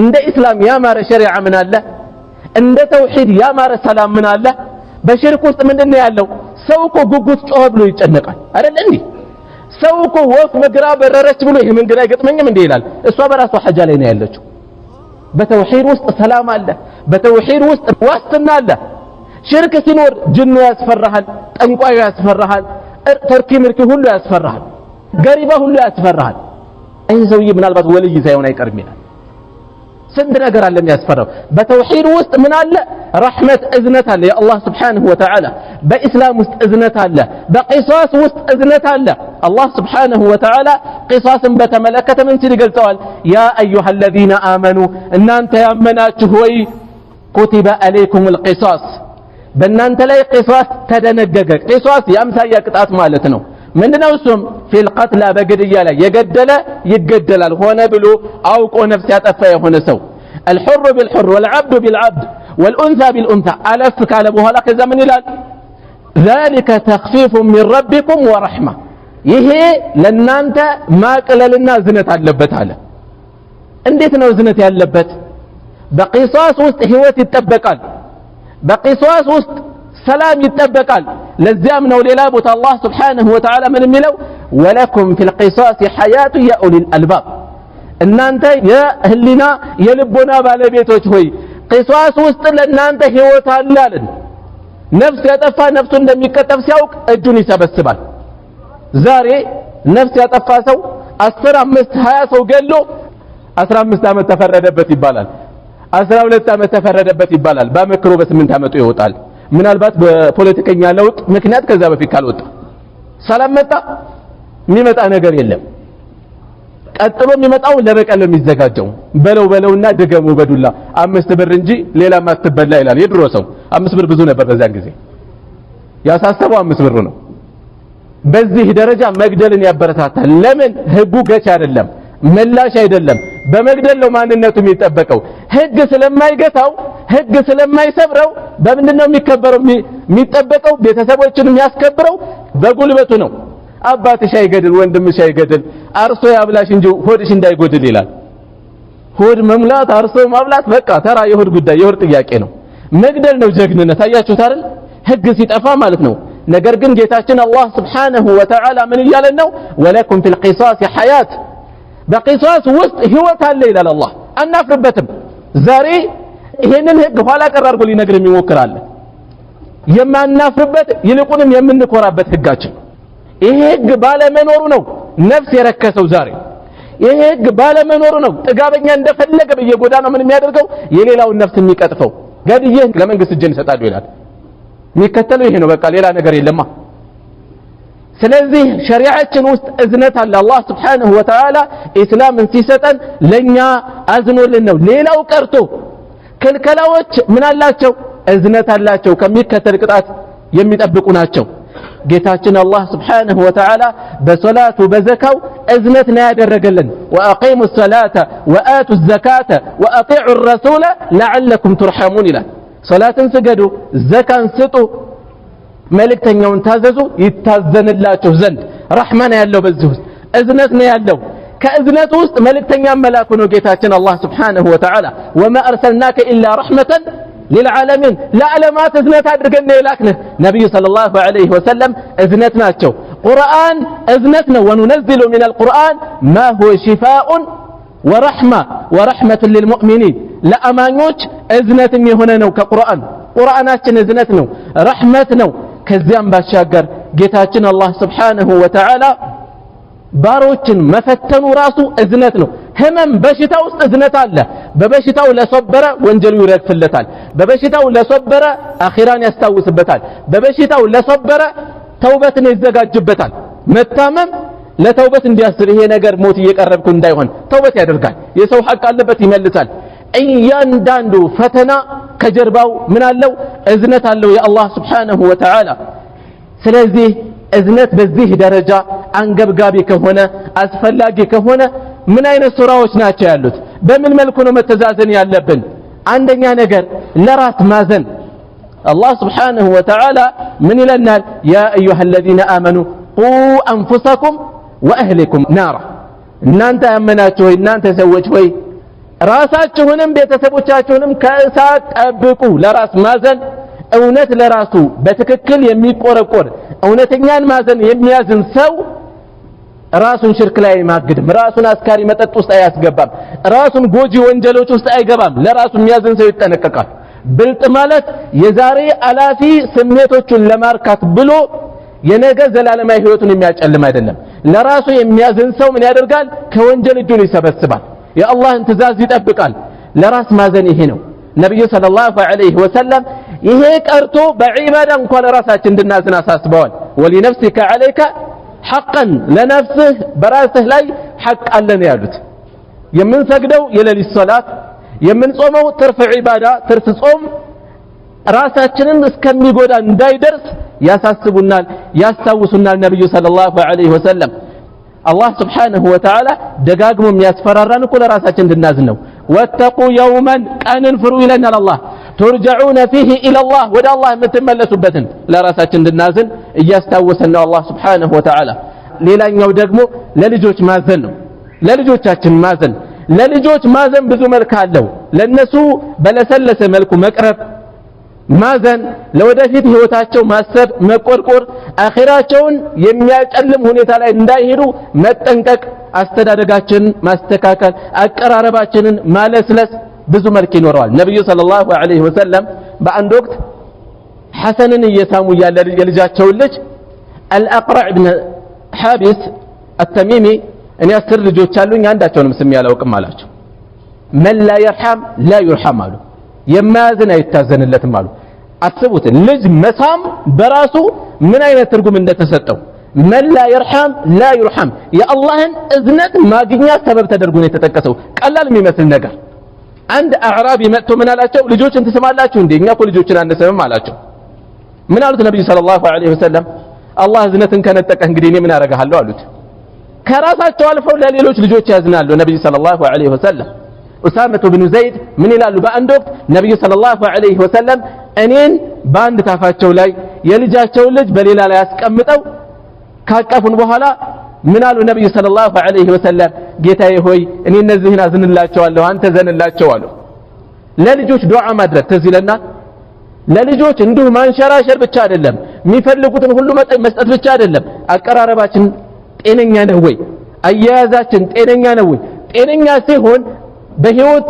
እንደ ኢስላም ያማረ ሸሪዓ ምን አለ? እንደ ተውሂድ ያማረ ሰላም ምን አለ? በሽርክ ውስጥ ምንድነው ያለው? ሰው እኮ ጉጉት ጮኸ ብሎ ይጨነቃል አይደል እንዴ? ሰው እኮ ወፍ መግራ በረረች ብሎ ይሄ መንገድ አይገጥመኝም እንዴ ይላል። እሷ በራሷ ሐጃ ላይ ነው ያለችው። በተውሂድ ውስጥ ሰላም አለ። በተውሂድ ውስጥ ዋስትና አለ። ሽርክ ሲኖር ጅኑ ያስፈራሃል፣ ጠንቋዩ ያስፈራሃል፣ ተርኪ ምርኪ ሁሉ ያስፈራሃል፣ ገሪባ ሁሉ ያስፈራሃል። ይሄ ሰውዬ ምናልባት ወልይ ሳይሆን አይቀርም ይላል። ስንት ነገር አለ የሚያስፈራው። በተውሂድ ውስጥ ምን አለ? ረሕመት እዝነት አለ የአላህ Subhanahu Wa Ta'ala። በኢስላም ውስጥ እዝነት አለ። በቂሳስ ውስጥ እዝነት አለ። አላህ Subhanahu Wa Ta'ala ቂሳስን በተመለከተ ምን ሲል ይገልጸዋል? ያ አዩሃ الذين آمنوا፣ እናንተ ያመናችሁ ሆይ ኩቲበ አለይኩሙል ቂሳስ፣ በእናንተ ላይ ቂሳስ ተደነገገ። ቂሳስ የአምሳያ ቅጣት ማለት ነው። ምንድነው እሱም? ፊል ቀትላ፣ በግድያ ላይ የገደለ ይገደላል። ሆነ ብሎ አውቆ ነፍስ ያጠፋ የሆነ ሰው الحر بالحر والعبد بالعبد والأنثى بالأنثى ألف ካለ በኋላ ከዛ ምን ይላል? ذلك تخفيف من ربكم ورحمة፣ ይሄ ለናንተ ማቅለልና ዝነት አለበት አለ። እንዴት ነው ዝነት ያለበት? በቂሳስ ውስጥ ህይወት ይጠበቃል። በቂሳስ ውስጥ ሰላም ይጠበቃል። ለዚያም ነው ሌላ ቦታ አላህ Subhanahu Wa Ta'ala ምን የሚለው? ወለኩም ፊል ቂሳስ ሐያቱ ያ ኡሊል አልባብ፣ እናንተ የህሊና የልቦና ባለቤቶች ሆይ ቂሳስ ውስጥ ለእናንተ ህይወት አለ አለን። ነፍስ ያጠፋ ነፍሱ እንደሚቀጠፍ ሲያውቅ እጁን ይሰበስባል። ዛሬ ነፍስ ያጠፋ ሰው 10፣ 5፣ 20 ሰው ገሎ 15 ዓመት ተፈረደበት ይባላል። 12 ዓመት ተፈረደበት ይባላል። በመክሮ በ8 ዓመቱ ይወጣል። ምናልባት በፖለቲከኛ ለውጥ ምክንያት ከዛ በፊት ካልወጣ ሰላም መጣ የሚመጣ ነገር የለም። ቀጥሎ የሚመጣው ለበቀል ነው የሚዘጋጀው። በለውና ድገሙ በዱላ 5 ብር እንጂ ሌላ ማትበላ ይላል የድሮ ሰው። 5 ብር ብዙ ነበር በዛን ጊዜ። ያሳሰበው 5 ብር ነው። በዚህ ደረጃ መግደልን ያበረታታል። ለምን? ህጉ ገች አይደለም፣ መላሽ አይደለም። በመግደል ነው ማንነቱ የሚጠበቀው። ህግ ስለማይገታው፣ ህግ ስለማይሰብረው በምንድነው የሚከበረው የሚጠበቀው? ቤተሰቦችን የሚያስከብረው በጉልበቱ ነው። አባትሽ አይገድል፣ ወንድምሽ አይገድል፣ አርሶ ያብላሽ እንጂ ሆድሽ እንዳይጎድል ይላል። ሆድ መሙላት፣ አርሶ ማብላት በቃ ተራ የሆድ ጉዳይ፣ የሆድ ጥያቄ ነው። መግደል ነው ጀግንነት። አያችሁት አይደል? ህግ ሲጠፋ ማለት ነው። ነገር ግን ጌታችን አላህ Subhanahu Wa Ta'ala ምን እያለን ነው? ወለኩም ፊል ቂሳስ ሐያት፣ በቂሳስ ውስጥ ህይወት አለ ይላል አላህ። አናፍርበትም። ዛሬ ይሄንን ህግ ኋላ ቀር አድርጎ ሊነግር የሚሞክራል። የማናፍርበት ይልቁንም የምንኮራበት ህጋችን ይሄ ህግ ባለመኖሩ ነው ነፍስ የረከሰው። ዛሬ ይሄ ህግ ባለመኖሩ ነው ጥጋበኛ እንደፈለገ በየጎዳናው ምን የሚያደርገው የሌላውን ነፍስ የሚቀጥፈው። ገድዬ ለመንግስት እጅን ይሰጣሉ ይላል። የሚከተለው ይሄ ነው። በቃ ሌላ ነገር የለማ። ስለዚህ ሸሪዓችን ውስጥ እዝነት አለ። አላህ Subhanahu Wa Ta'ala ኢስላምን ሲሰጠን ለኛ አዝኖልን ነው። ሌላው ቀርቶ ክልከላዎች ምን አላቸው? እዝነት አላቸው። ከሚከተል ቅጣት የሚጠብቁ ናቸው። ጌታችን አላህ Subhanahu Wa Ta'ala በሶላቱ በዘካው እዝነት ነው ያደረገልን። ወአቂሙ الصلاة وآتوا الزكاة وأطيعوا الرسول لعلكم ترحمون ይላል። ሶላትን ስገዱ፣ ዘካን ስጡ፣ መልእክተኛውን ታዘዙ ይታዘንላችሁ ዘንድ። ረህማን ያለው በዚህ ውስጥ እዝነት ነው ያለው። ከእዝነት ውስጥ መልእክተኛ መላኩ ነው ጌታችን አላህ Subhanahu Wa Ta'ala وما أرسلناك إلا رحمة للعالمين ለዓለማት እዝነት አድርገን የላክንህ ነብዩ ሰለላሁ ዐለይሂ ወሰለም እዝነት ናቸው ቁርአን እዝነት ነው وننزل من القرآن ما هو شفاء ورحمة للمؤمنين ለአማኞች እዝነትም የሆነ ነው ከቁርአን ቁርአናችን እዝነት ነው ረህመት ነው ከዚያም ባሻገር ጌታችን አላህ Subhanahu Wa Ta'ala ባሮችን መፈተኑ ራሱ እዝነት ነው ህመም በሽታ ውስጥ እዝነት አለ በበሽታው ለሶበረ ወንጀሉ ይረግፍለታል በበሽታው ለሶበረ አኺራን ያስታውስበታል በበሽታው ለሶበረ ተውበትን ይዘጋጅበታል መታመም ለተውበት እንዲያስር ይሄ ነገር ሞት እየቀረብኩ እንዳይሆን ተውበት ያደርጋል የሰው ሐቅ አለበት ይመልሳል እያንዳንዱ ፈተና ከጀርባው ምን አለው እዝነት አለው የአላህ Subhanahu Wa Ta'ala ስለዚህ እዝነት በዚህ ደረጃ አንገብጋቢ ከሆነ አስፈላጊ ከሆነ ምን አይነት ሱራዎች ናቸው ያሉት በምን መልኩ ነው መተዛዘን ያለብን አንደኛ ነገር ለራስ ማዘን አላህ Subhanahu Wa Ta'ala ምን ይለናል ያ አዩሃ الذين آمنوا قوا أنفسكم وأهلكم نارا እናንተ ያመናችሁ እናንተ ሰዎች ወይ ራሳችሁንም ቤተሰቦቻችሁንም ከእሳት ጠብቁ ለራስ ማዘን እውነት ለራሱ በትክክል የሚቆረቆር እውነተኛን ማዘን የሚያዝን ሰው ራሱን ሽርክ ላይ ማግድም ራሱን አስካሪ መጠጥ ውስጥ አያስገባም ራሱን ጎጂ ወንጀሎች ውስጥ አይገባም ለራሱ የሚያዝን ሰው ይጠነቀቃል ብልጥ ማለት የዛሬ አላፊ ስሜቶቹን ለማርካት ብሎ የነገ ዘላለማዊ ህይወቱን የሚያጨልም አይደለም ለራሱ የሚያዝን ሰው ምን ያደርጋል ከወንጀል እጁን ይሰበስባል የአላህን ትእዛዝ ይጠብቃል ለራስ ማዘን ይሄ ነው ነብዩ ሰለላሁ ዐለይሂ ወሰለም ይሄ ቀርቶ በዒባዳ እንኳን ራሳችን እንድናዝን አሳስበዋል ወሊነፍሲከ ዐለይከ ሐቀን ለነፍስህ በራስህ ላይ ሐቅ አለን ያሉት የምንሰግደው የሌሊት ሶላት የምንጾመው ትርፍ ዒባዳ ትርፍ ጾም ራሳችንን እስከሚጎዳ እንዳይደርስ ያሳስቡናል ያስታውሱናል ነብዩ ሰለላሁ ዐለይሂ ወሰለም አላህ Subhanahu Wa Ta'ala ደጋግሞ የሚያስፈራራን እኮ ለራሳችን እንድናዝን ነው ወተቁ የውመን ቀንን ፍሩ ይለናል አላህ ترجعون فيه إلى الله ወደ አላህ የምትመለሱበትን ለራሳችን እንድናዝን እያስታወሰን ነው አላህ Subhanahu Wa Ta'ala ሌላኛው ደግሞ ለልጆች ማዘን ነው ለልጆቻችን ማዘን ለልጆች ማዘን ብዙ መልክ አለው ለነሱ በለሰለሰ መልኩ መቅረብ ማዘን ለወደፊት ህይወታቸው ማሰብ መቆርቆር አኺራቸውን የሚያጨልም ሁኔታ ላይ እንዳይሄዱ መጠንቀቅ አስተዳደጋችንን ማስተካከል አቀራረባችንን ማለስለስ ብዙ መልክ ይኖረዋል ነብዩ ሰለላሁ ዐለይሂ ወሰለም በአንድ ወቅት ሐሰንን እየሳሙ ያለ የልጃቸው ልጅ አልአቅራዕ ኢብኑ ሐቢስ التميمي እኔ 10 ልጆች አሉኝ አንዳቸውንም ስም ያላውቅም አላቸው من لا يرحم لا يرحم አሉ የማያዝን አይታዘንለትም አሉ አስቡት ልጅ መሳም በራሱ ምን አይነት ትርጉም እንደተሰጠው من لا يرحم لا يرحم የአላህን እዝነት ማግኛ ሰበብ ተደርጎ ነው የተጠቀሰው ቀላል የሚመስል ነገር አንድ አዕራቢ መጥቶ ምን አላቸው ልጆችን ትስማላችሁ እንዴ እኛ እኮ ልጆችን አንሰምም አላቸው ምን አሉት ነብዩ ሰለላሁ ዐለይሂ ወሰለም አላህ እዝነትን ከነጠቀ እንግዲህ እኔ ምን አደርጋለሁ አሉት ከራሳቸው አልፈው ለሌሎች ልጆች ያዝናሉ ነብዩ ሰለላሁ ዐለይሂ ወሰለም ኡሳማ ብኑ ዘይድ ምን ይላሉ በአንድ ወቅት ነብዩ ሰለላሁ ዐለይሂ ወሰለም እኔን በአንድ ታፋቸው ላይ የልጃቸው ልጅ በሌላ ላይ አስቀምጠው ካቀፉን በኋላ ምን አሉ ነብዩ ሰለላሁ ዐለይሂ ወሰለም ጌታዬ ሆይ እኔ እነዚህን አዝንላቸዋለሁ አንተ ዘንላቸው አሉ ለልጆች ዱዓ ማድረግ ተዝለና ለልጆች እንዲሁ ማንሸራሸር ብቻ አይደለም የሚፈልጉትን ሁሉ መስጠት ብቻ አይደለም አቀራረባችን ጤነኛ ነው ወይ አያያዛችን ጤነኛ ነው ወይ ጤነኛ ሲሆን በህይወት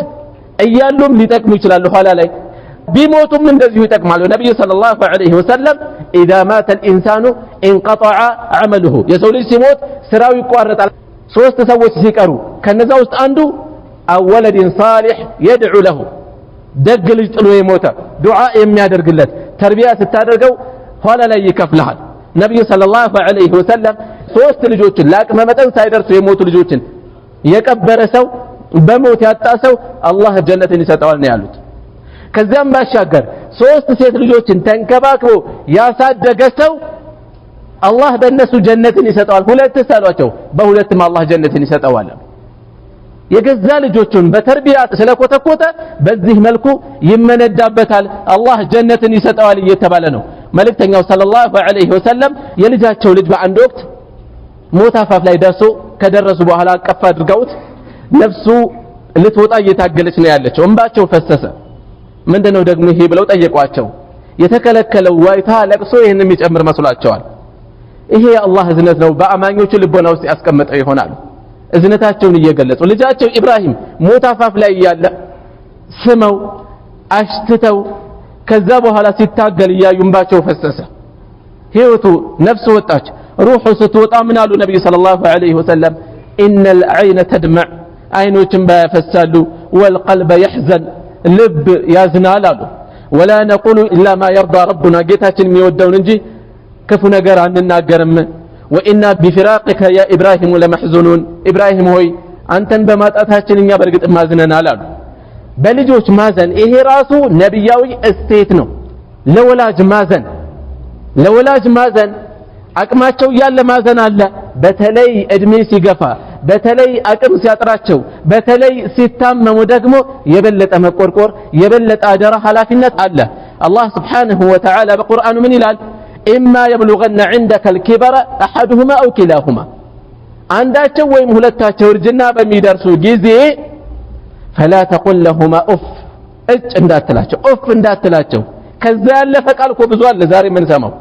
እያሉም ሊጠቅሙ ይችላሉ ኋላ ላይ ቢሞቱም እንደዚሁ ይጠቅማሉ ነብዩ ሰለላሁ ዐለይሂ ወሰለም اذا مات الانسان انقطع عمله የሰው ልጅ ሲሞት ስራው ይቋረጣል ሶስት ሰዎች ሲቀሩ ከነዛ ውስጥ አንዱ አወለድን صالح يدعو له ደግ ልጅ ጥሎ የሞተ ዱዓ የሚያደርግለት ተርቢያ ስታደርገው ኋላ ላይ ይከፍልሃል ነብዩ ሰለላሁ ዐለይሂ ወሰለም ሶስት ልጆችን ለአቅመ መጠን ሳይደርሱ የሞቱ ልጆችን የቀበረ ሰው በሞት ያጣ ሰው አላህ ጀነትን ይሰጠዋል ነው ያሉት ከዛም ባሻገር ሶስት ሴት ልጆችን ተንከባክቦ ያሳደገ ሰው አላህ በእነሱ ጀነትን ይሰጠዋል ሁለት ሳሏቸው በሁለትም አላህ ጀነትን ይሰጠዋል የገዛ ልጆቹን በተርቢያ ስለኮተኮተ በዚህ መልኩ ይመነዳበታል አላህ ጀነትን ይሰጠዋል እየተባለ ነው መልእክተኛው ሰለላሁ ዐለይሂ ወሰለም የልጃቸው ልጅ በአንድ ወቅት ሞት አፋፍ ላይ ከደረሱ በኋላ አቀፍ አድርገውት ነፍሱ ልትወጣ እየታገለች ነው ያለችው። እንባቸው ፈሰሰ። ምንድነው ደግሞ ይሄ ብለው ጠየቋቸው። የተከለከለው ዋይታ ለቅሶ ይሄን የሚጨምር መስሏቸዋል። ይሄ የአላህ እዝነት ነው፣ በአማኞቹ ልቦና ውስጥ ያስቀመጠው ይሆናል። እዝነታቸውን እየገለጹ ልጃቸው ኢብራሂም ሞት አፋፍ ላይ ያለ ስመው አሽትተው ከዛ በኋላ ሲታገል እያዩ እንባቸው ፈሰሰ። ህይወቱ ነፍስ ወጣች። ሩሑ ስትወጣ ምን አሉ ነብዩ ሰለላሁ ዐለይሂ ወሰለም? ኢነል ዐይነ ተድመዕ፣ አይኖችን ባያፈሳሉ፣ ወልቀልበ የሕዘን፣ ልብ ያዝናል አሉ። ወላ ነቁሉ ኢላ ማ የርዳ ረቡና፣ ጌታችን የሚወደውን እንጂ ክፉ ነገር አንናገርም። ወኢና ቢፊራቅከ ያ ኢብራሂም ለመሕዙኑን፣ ኢብራሂም ሆይ አንተን በማጣታችን እኛ በእርግጥ ማዝነናል አሉ። በልጆች ማዘን ይሄ ራሱ ነብያዊ እስቴት ነው። ለወላጅ ማዘን አቅማቸው ያለ ማዘን አለ። በተለይ እድሜ ሲገፋ፣ በተለይ አቅም ሲያጥራቸው፣ በተለይ ሲታመሙ ደግሞ የበለጠ መቆርቆር፣ የበለጠ አደራ ኃላፊነት አለ። አላህ ስብሓንሁ ወተዓላ በቁርአኑ ምን ይላል? ኢማ የብሉገነ ዐንደከ አልኪበረ አሐዱሁማ አው ኪላሁማ፣ አንዳቸው ወይም ሁለታቸው እርጅና በሚደርሱ ጊዜ ፈላ ተቁል ለሁማ ኡፍ፣ እጭ እንዳትላቸው፣ ኡፍ እንዳትላቸው። ከዛ ያለፈ ቃል እኮ ብዙ አለ ዛሬ የምንሰማው፣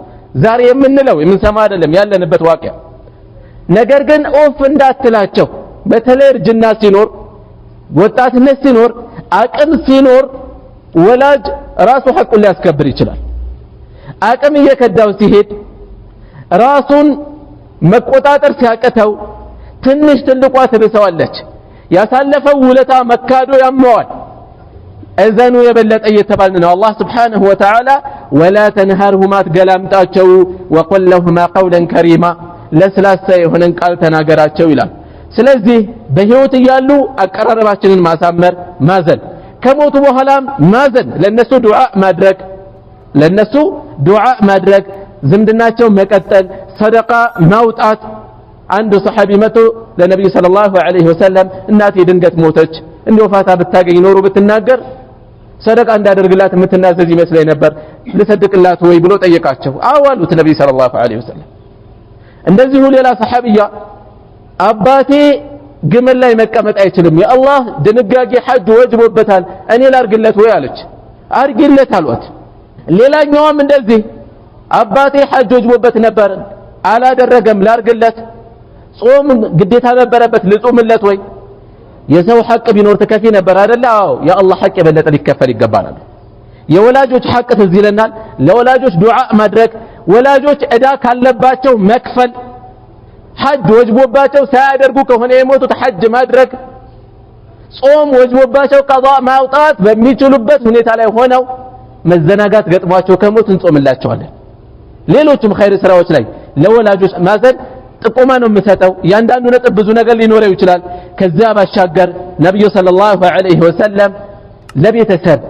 ዛሬ የምንሰማ አይደለም ያለንበት ዋቂያ። ነገር ግን ኡፍ እንዳትላቸው። በተለይ እርጅና ሲኖር፣ ወጣትነት ሲኖር፣ አቅም ሲኖር ወላጅ ራሱ ሐቁን ሊያስከብር ይችላል። አቅም እየከዳው ሲሄድ ራሱን መቆጣጠር ሲያቅተው ትንሽ ትልቋ ትብሰዋለች። ያሳለፈው ውለታ መካዶ ያመዋል። እዘኑ የበለጠ እየተባልን ነው። አላህ ስብሓንሁ ወተዓላ ወላ ተንሃርሁማ፣ ትገላምጣቸው፣ ወቁል ለሁማ ቀውለን ከሪማ፣ ለስላሳ የሆነን ቃል ተናገራቸው ይላል። ስለዚህ በህይወት እያሉ አቀራረባችንን ማሳመር፣ ማዘን፣ ከሞቱ በኋላም ማዘን፣ ለነሱ ዱዓ ማድረግ፣ ዝምድናቸው መቀጠል፣ ሰደቃ ማውጣት። አንድ ሰሐቢ መጥቶ ለነብዩ ሰለላሁ ዐለይሂ ወሰለም እናቴ ድንገት ሞተች፣ እንደው ፋታ ብታገኝ ኖሮ ብትናገር ሰደቃ እንዳደርግላት የምትናዘዝ ይመስለኝ ነበር፣ ልሰድቅላት ወይ ብሎ ጠየቃቸው። አዎ አሉት ነብዩ ሰለላሁ ዐለይሂ ወሰለም። እንደዚሁ ሌላ ሰሐቢያ አባቴ ግመል ላይ መቀመጥ አይችልም፣ የአላህ ድንጋጌ ሐጅ ወጅቦበታል፣ እኔ ላርግለት ወይ አለች። አርግለት አሏት። ሌላኛውም እንደዚህ አባቴ ሐጅ ወጅቦበት ነበር አላደረገም፣ ላርግለት። ጾም ግዴታ ነበረበት፣ ልጾምለት ወይ? የሰው ሐቅ ቢኖር ትከፊ ነበር አይደል? አዎ የአላህ ሐቅ የበለጠ ሊከፈል ይገባል። የወላጆች ሐቅ ትዝ ይለናል። ለወላጆች ዱዓ ማድረግ፣ ወላጆች ዕዳ ካለባቸው መክፈል፣ ሐጅ ወጅቦባቸው ሳያደርጉ ከሆነ የሞቱት ሐጅ ማድረግ፣ ጾም ወጅቦባቸው ቀዷ ማውጣት በሚችሉበት ሁኔታ ላይ ሆነው መዘናጋት ገጥሟቸው ከሞት እንጾምላቸዋለን። ሌሎችም ኸይር ስራዎች ላይ ለወላጆች ማዘን ጥቆማ ነው የምሰጠው። ያንዳንዱ ነጥብ ብዙ ነገር ሊኖረው ይችላል። ከዛ ባሻገር ነብዩ ሰለላሁ ዐለይሂ ወሰለም ለቤተሰብ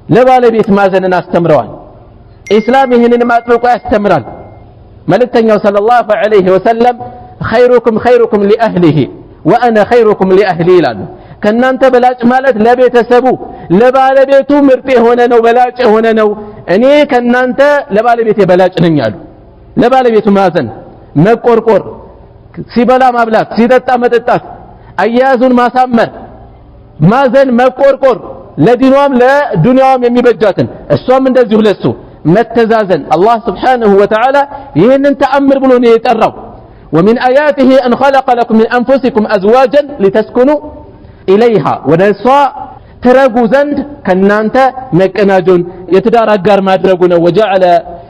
ለባለቤት ማዘንን አስተምረዋል። ኢስላም ይህንን አጥብቆ ያስተምራል። መልእክተኛው ሰለላሁ ዐለይሂ ወሰለም ኸይሩኩም ሊአህሊሂ ወአና ኸይሩኩም ሊአህሊ ይላሉ። ከናንተ በላጭ ማለት ለቤተሰቡ ለባለቤቱ ምርጥ የሆነ ነው፣ በላጭ የሆነ ነው። እኔ ከናንተ ለባለቤቴ በላጭ ነኝ አሉ። ለባለቤቱ ማዘን፣ መቆርቆር፣ ሲበላ ማብላት፣ ሲጠጣ መጠጣት፣ አያያዙን ማሳመር፣ ማዘን፣ መቆርቆር፣ ለዲኗም ለዱንያውም የሚበጃትን እሷም እንደዚሁ ለሱ መተዛዘን። አላህ ስብሓንሁ ወተዓላ ይህንን ተአምር ብሎ ነው የጠራው። ወሚን አያቲሂ አን ኸለቀ ለኩም ሚን አንፉሲኩም አዝዋጀን ሊተስኩኑ ኢለይሃ፣ ወደ እሷ ትረጉ ዘንድ ከናንተ መቀናጆን የትዳር አጋር ማድረጉ ነው። ወጀዐለ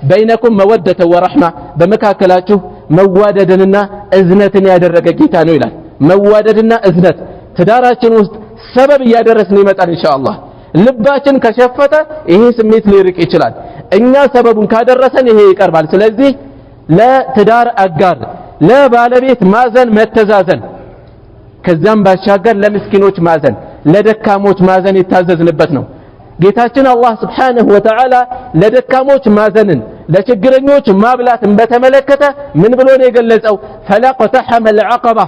በይነኩም መወደተ ወረሕማ፣ በመካከላችሁ መዋደድንና እዝነትን ያደረገ ጌታ ነው ይላል። መዋደድና እዝነት ትዳራችን ውስጥ ሰበብ እያደረስን ይመጣል ኢንሻአላህ። ልባችን ከሸፈተ ይሄ ስሜት ሊርቅ ይችላል። እኛ ሰበቡን ካደረሰን ይሄ ይቀርባል። ስለዚህ ለትዳር አጋር ለባለቤት ማዘን፣ መተዛዘን፣ ከዛም ባሻገር ለምስኪኖች ማዘን፣ ለደካሞች ማዘን የታዘዝንበት ነው። ጌታችን አላህ ስብሓንሁ ወተዓላ ለደካሞች ማዘንን ለችግረኞች ማብላትን በተመለከተ ምን ብሎ ነው የገለጸው? ፈለቅተሐመ ልዐቀባ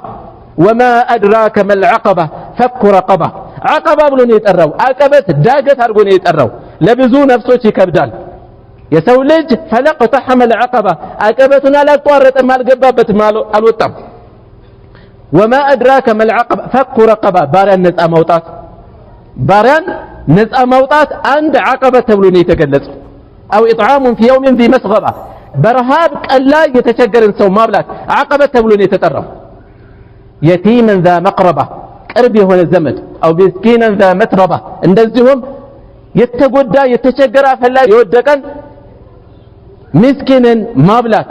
ወማ አድራከ መልዐቀባ ፈኩ ረቀባ። ዐቀባ ብሎ ነው የጠራው። አቀበት ዳገት አድርጎ ነው የጠራው። ለብዙ ነፍሶች ይከብዳል። የሰው ልጅ فلقتحم العقبة عقبتنا አላቋረጠም አልገባበትም አልወጣም وما أدراك ما العقبة فك رقبة ባሪያን ነፃ ማውጣት ባሪያን ነፃ ማውጣት አንድ عقبة ተብሎ ነው የተገለጸው أو إطعام في يوم ذي مسغبة برهاب ቀላ የተቸገረን ሰው ማብላት عقبة ተብሎ ነው የተጠራው يتيما ذا مقربة ቅርብ የሆነ ዘመድ أو مسكينا ذا متربة እንደዚሁም የተጎዳ የተቸገረ ፈላ የወደቀን مسكينا ማብላት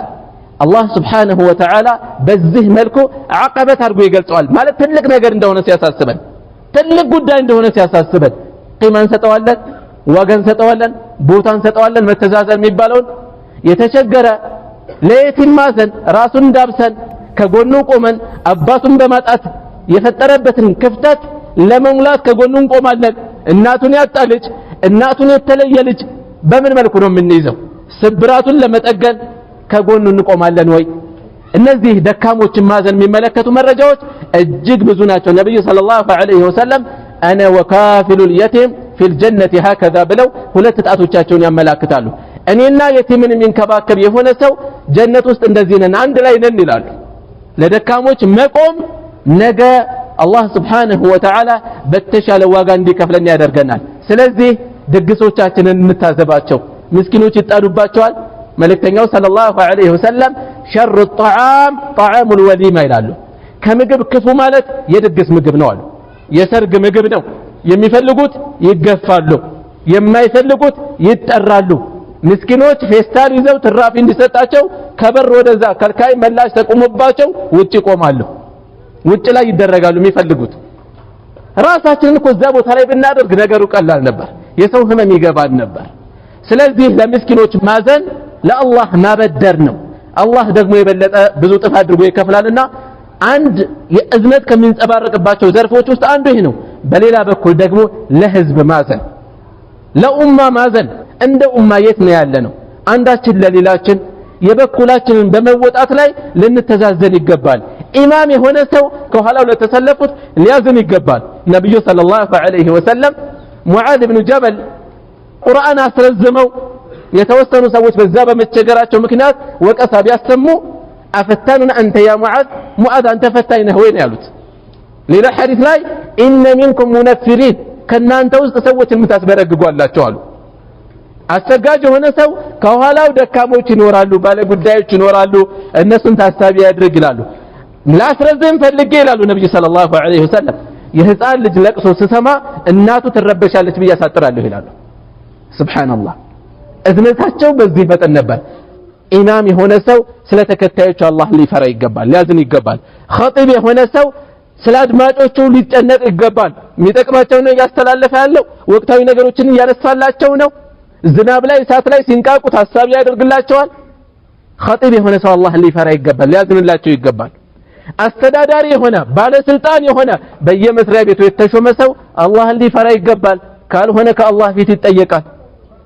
አላህ Subhanahu Wa Ta'ala በዚህ መልኩ عقبة አድርጎ ይገልጸዋል ማለት ትልቅ ነገር እንደሆነ ሲያሳስበን ትልቅ ጉዳይ እንደሆነ ሲያሳስበን ቂማን ሰጠዋለን ወገን ሰጠዋለን ቦታን ሰጠዋለን መተዛዘን የሚባለውን የተቸገረ ለየቲም ማዘን ራሱን ዳብሰን ከጎኑ ቆመን አባቱን በማጣት የፈጠረበትን ክፍተት ለመሙላት ከጎኑ እንቆማለን እናቱን ያጣ ልጅ እናቱን የተለየ ልጅ በምን መልኩ ነው የምንይዘው ስብራቱን ለመጠገን ከጎኑ እንቆማለን ወይ እነዚህ ደካሞችን ማዘን የሚመለከቱ መረጃዎች እጅግ ብዙ ናቸው ነብዩ ሰለላሁ ዐለይሂ ወሰለም انا وكافل اليتيم في الجنه هكذا ብለው ሁለት ጣቶቻቸውን ያመላክታሉ እኔና የቲምን የሚንከባከብ የሆነ ሰው ጀነት ውስጥ እንደዚህ ነን አንድ ላይ ነን ይላሉ ለደካሞች መቆም ነገ አላህ Subhanahu Wa Ta'ala በተሻለ ዋጋ እንዲከፍለን ያደርገናል ስለዚህ ድግሶቻችንን እንታዘባቸው ምስኪኖች ይጣዱባቸዋል መልእክተኛው ሰለላሁ ዐለይሂ ወሰለም شر الطعام طعام الوليمه ይላሉ ከምግብ ክፉ ማለት የድግስ ምግብ ነው አሉ የሰርግ ምግብ ነው የሚፈልጉት ይገፋሉ የማይፈልጉት ይጠራሉ ምስኪኖች ፌስታል ይዘው ትራፊ እንዲሰጣቸው ከበር ወደዛ ከልካይ መላሽ ተቆመባቸው ውጪ ቆማሉ ውጪ ላይ ይደረጋሉ የሚፈልጉት ራሳችንን እኮ እዛ ቦታ ላይ ብናደርግ ነገሩ ቀላል ነበር የሰው ህመም ይገባል ነበር ስለዚህ ለምስኪኖች ማዘን ለአላህ ማበደር ነው አላህ ደግሞ የበለጠ ብዙ ጥፍ አድርጎ ይከፍላልና አንድ የእዝነት ከሚንጸባረቅባቸው ዘርፎች ውስጥ አንዱ ይሄ ነው በሌላ በኩል ደግሞ ለህዝብ ማዘን ለኡማ ማዘን እንደ ኡማ የት ነው ያለነው አንዳችን ለሌላችን የበኩላችንን በመወጣት ላይ ልንተዛዘን ይገባል ኢማም የሆነ ሰው ከኋላው ለተሰለፉት ሊያዝን ይገባል ነብዩ ሰለላሁ ዐለይሂ ወሰለም ሙዓዝ ኢብኑ ጀበል ቁርአን አስረዝመው የተወሰኑ ሰዎች በዛ በመቸገራቸው ምክንያት ወቀሳ ቢያሰሙ አፈታኑን አንተ ያ ሙዓዝ አንተ ፈታኝ ነህ ወይ ነው ያሉት ሌላ ሐዲስ ላይ ኢነ ሚንኩም ሙነፍሪን ከናንተ ውስጥ ሰዎች የምታስበረግጓላችሁ አሉ አሰጋጅ የሆነ ሰው ከኋላው ደካሞች ይኖራሉ ባለ ጉዳዮች ይኖራሉ እነሱን ታሳቢ ያድርግ ይላሉ ላስረዝም ፈልጌ ይላሉ ነብዩ ሰለላሁ ዐለይሂ ወሰለም የህፃን ልጅ ለቅሶ ስሰማ እናቱ ትረበሻለች ብዬ አሳጥራለሁ ይላሉ ሱብሃንአላህ እዝነታቸው በዚህ መጠን ነበር ኢማም የሆነ ሰው ስለ ተከታዮቹ አላህ ሊፈራ ይገባል ሊያዝን ይገባል ኸጢብ የሆነ ሰው ስለ አድማጮቹ ሊጨነቅ ይገባል የሚጠቅማቸው ነው ያስተላለፈ ያለው ወቅታዊ ነገሮችን ያነሳላቸው ነው ዝናብ ላይ እሳት ላይ ሲንቃቁ ታሳቢ ያደርግላቸዋል ኸጢብ የሆነ ሰው አላህ ሊፈራ ይገባል ሊያዝንላቸው ይገባል አስተዳዳሪ የሆነ ባለስልጣን የሆነ በየመስሪያ ቤቱ የተሾመ ሰው አላህ ሊፈራ ይገባል ካልሆነ ከአላህ ፊት ይጠየቃል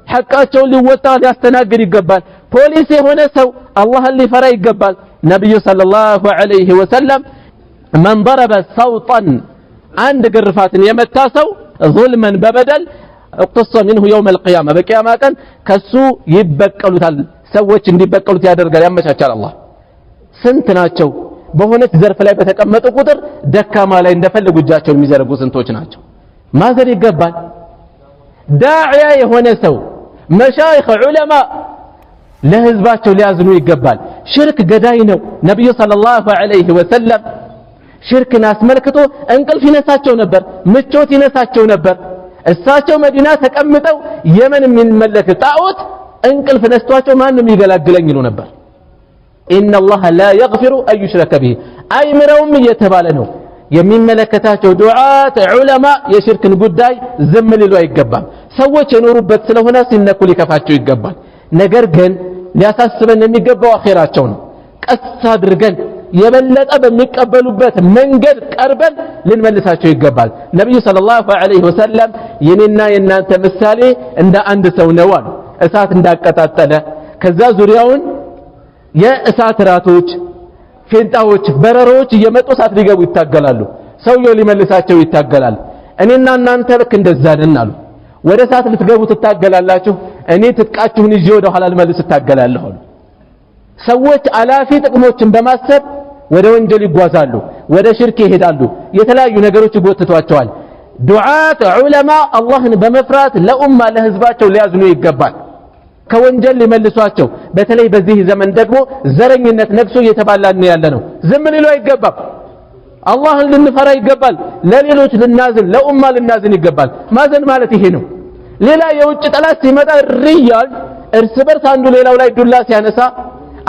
ሐቃቸውን ሊወጣ ሊያስተናግድ ይገባል ፖሊስ የሆነ ሰው አላህ ሊፈራ ይገባል ነብዩ ሰለላሁ ዐለይሂ ወሰለም من ضرب صوتا عند ግርፋትን የመታ ሰው ظلما በበደል اقتص منه يوم القيامه በቂያማ ቀን ከሱ ይበቀሉታል ሰዎች እንዲበቀሉት ያደርጋል ያመቻቻል አላህ ስንት ናቸው በሆነች ዘርፍ ላይ በተቀመጡ ቁጥር ደካማ ላይ እንደፈለጉ እጃቸውን የሚዘረጉ ስንቶች ናቸው ማዘር ይገባል ዳዒያ የሆነ ሰው መሻይኽ ዑለማ ለህዝባቸው ሊያዝኑ ይገባል ሽርክ ገዳይ ነው ነብዩ ሰለላሁ ዐለይሂ ወሰለም ሽርክን አስመልክቶ እንቅልፍ ይነሳቸው ነበር ምቾት ይነሳቸው ነበር እሳቸው መዲና ተቀምጠው የመን የሚመለክ ጣዖት እንቅልፍ ነስቷቸው ማንንም ይገላግለኝ ይሉ ነበር ان الله لا يغفر ان يشرك به አይምረውም እየተባለ ነው የሚመለከታቸው ዱዓት ዑለማ የሽርክን ጉዳይ ዝም ሊሉ አይገባም ሰዎች የኖሩበት ስለሆነ ሲነኩ ሊከፋቸው ይገባል ነገር ግን ሊያሳስበን የሚገባው አኺራቸው ነው ቀስ አድርገን የበለጠ በሚቀበሉበት መንገድ ቀርበን ልንመልሳቸው ይገባል ነብዩ ሰለላሁ ዐለይሂ ወሰለም የኔና የናንተ ምሳሌ እንደ አንድ ሰው ነው አሉ እሳት እንዳቀጣጠለ ከዛ ዙሪያውን የእሳት ራቶች ፌንጣዎች በረሮች እየመጡ እሳት ሊገቡ ይታገላሉ ሰውየው ሊመልሳቸው ይታገላል እኔና እናንተ ልክ እንደዛ ነን አሉ ወደ እሳት ልትገቡ ትታገላላችሁ እኔ ትጥቃችሁን ይዤ ወደ ኋላ ልመልስ ትታገላለሁ ሰዎች አላፊ ጥቅሞችን በማሰብ ወደ ወንጀል ይጓዛሉ ወደ ሽርክ ይሄዳሉ የተለያዩ ነገሮች ይጎትቷቸዋል ዱዓት ዑለማ አላህን በመፍራት ለኡማ ለህዝባቸው ሊያዝኑ ይገባል ከወንጀል ሊመልሷቸው በተለይ በዚህ ዘመን ደግሞ ዘረኝነት ነግሶ እየተባላን ያለነው ዝም ሊሉ አይገባም አላህን ልንፈራ ይገባል ለሌሎች ልናዝን ለኡማ ልናዝን ይገባል ማዘን ማለት ይሄ ነው ሌላ የውጭ ጠላት ሲመጣ ሪያል እርስ በርስ አንዱ ሌላው ላይ ዱላ ሲያነሳ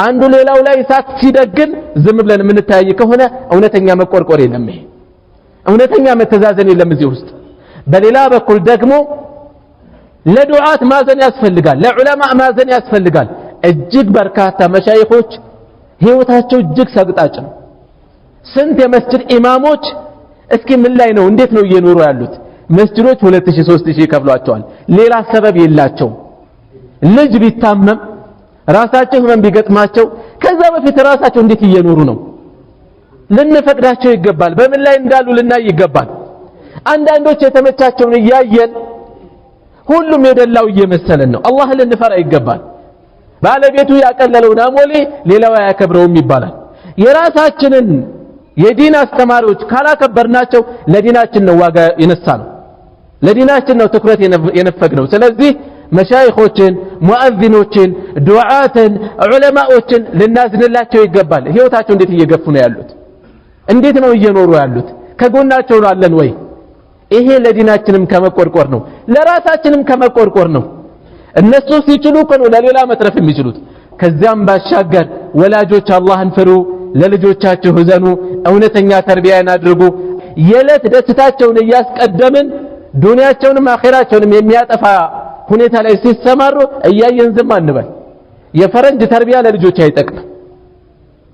አንዱ ሌላው ላይ እሳት ሲደግን ዝም ብለን የምንታያይ ከሆነ እውነተኛ መቆርቆር የለም ይሄ እውነተኛ መተዛዘን የለም እዚህ ውስጥ በሌላ በኩል ደግሞ ለዱዓት ማዘን ያስፈልጋል ለዑለማ ማዘን ያስፈልጋል እጅግ በርካታ መሻይኾች ህይወታቸው እጅግ ሰግጣጭ ነው ስንት የመስጂድ ኢማሞች እስኪ ምን ላይ ነው እንዴት ነው እየኖሩ ያሉት መስጂዶች 2000 3000 ከፍሏቸዋል ሌላ ሰበብ የላቸው ልጅ ቢታመም ራሳቸው ህመም ቢገጥማቸው ከዛ በፊት ራሳቸው እንዴት እየኖሩ ነው ልንፈቅዳቸው ይገባል በምን ላይ እንዳሉ ልናይ ይገባል አንዳንዶች የተመቻቸውን እያየን ሁሉም የደላው እየመሰለን ነው አላህ ልንፈራ ይገባል ባለቤቱ ያቀለለውን አሞሌ ሌላው ያከብረውም ይባላል የራሳችንን የዲን አስተማሪዎች ካላከበርናቸው ለዲናችን ነው ዋጋ የነሳነው ለዲናችን ነው ትኩረት የነፈግነው ስለዚህ መሻይኾችን ሙአዚኖችን ዱዓትን ዑለማዎችን ልናዝንላቸው ይገባል ህይወታቸው እንዴት እየገፉ ነው ያሉት እንዴት ነው እየኖሩ ያሉት ከጎናቸው ነው አለን ወይ ይሄ ለዲናችንም ከመቆርቆር ነው ለራሳችንም ከመቆርቆር ነው እነሱ ሲችሉ ነው ለሌላ መትረፍ የሚችሉት ከዛም ባሻገር ወላጆች አላህን ፍሩ ለልጆቻችሁ ዘኑ እውነተኛ ተርቢያን አድርጉ የለት ደስታቸውን ያስቀደምን ዱንያቸውንም አኺራቸውንም የሚያጠፋ ሁኔታ ላይ ሲሰማሩ እያየን ዝም አንበል የፈረንጅ ተርቢያ ለልጆች አይጠቅም